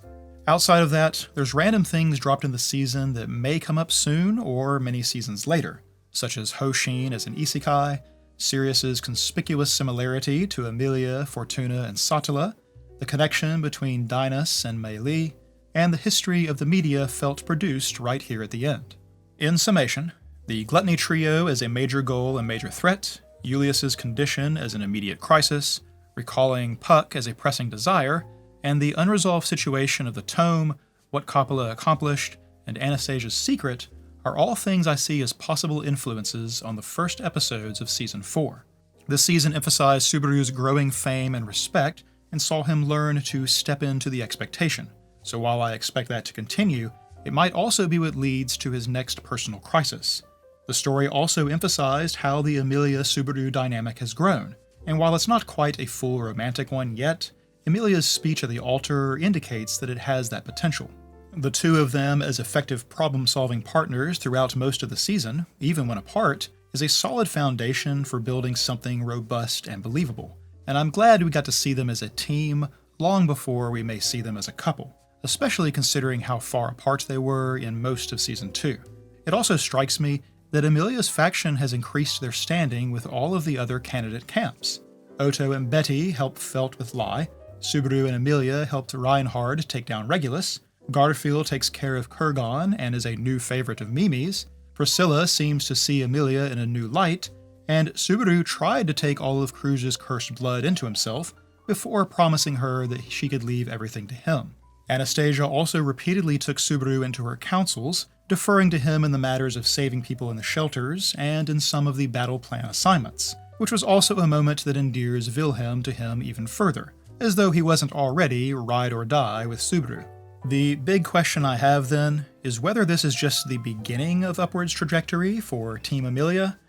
Outside of that, there's random things dropped in the season that may come up soon or many seasons later, such as Hoshin as an isekai, Sirius's conspicuous similarity to Emilia, Fortuna, and Satala, the connection between Dinas and Mei Li, and the history of the media Felt produced right here at the end. In summation, the Gluttony Trio as a major goal and major threat, Julius's condition as an immediate crisis, recalling Puck as a pressing desire, and the unresolved situation of the tome, what Coppola accomplished, and Anastasia's secret are all things I see as possible influences on the first episodes of Season 4. This season emphasized Subaru's growing fame and respect, and saw him learn to step into the expectation, so while I expect that to continue, it might also be what leads to his next personal crisis. The story also emphasized how the Emilia-Subaru dynamic has grown, and while it's not quite a full romantic one yet, Emilia's speech at the altar indicates that it has that potential. The two of them as effective problem-solving partners throughout most of the season, even when apart, is a solid foundation for building something robust and believable, and I'm glad we got to see them as a team long before we may see them as a couple, especially considering how far apart they were in most of Season 2. It also strikes me that Emilia's faction has increased their standing with all of the other candidate camps. Otto and Betty helped Felt with Lai, Subaru and Emilia helped Reinhard take down Regulus, Garfield takes care of Kurgan and is a new favorite of Mimi's, Priscilla seems to see Emilia in a new light, and Subaru tried to take all of Cruz's cursed blood into himself before promising her that she could leave everything to him. Anastasia also repeatedly took Subaru into her councils, deferring to him in the matters of saving people in the shelters and in some of the battle plan assignments, which was also a moment that endears Wilhelm to him even further, as though he wasn't already ride or die with Subaru. The big question I have then is whether this is just the beginning of upwards trajectory for Team Emilia,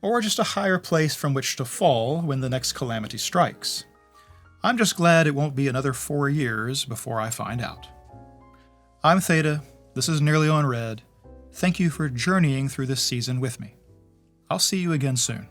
or just a higher place from which to fall when the next calamity strikes. I'm just glad it won't be another 4 years before I find out. I'm Theta, this is Nearly on Red. Thank you for journeying through this season with me. I'll see you again soon.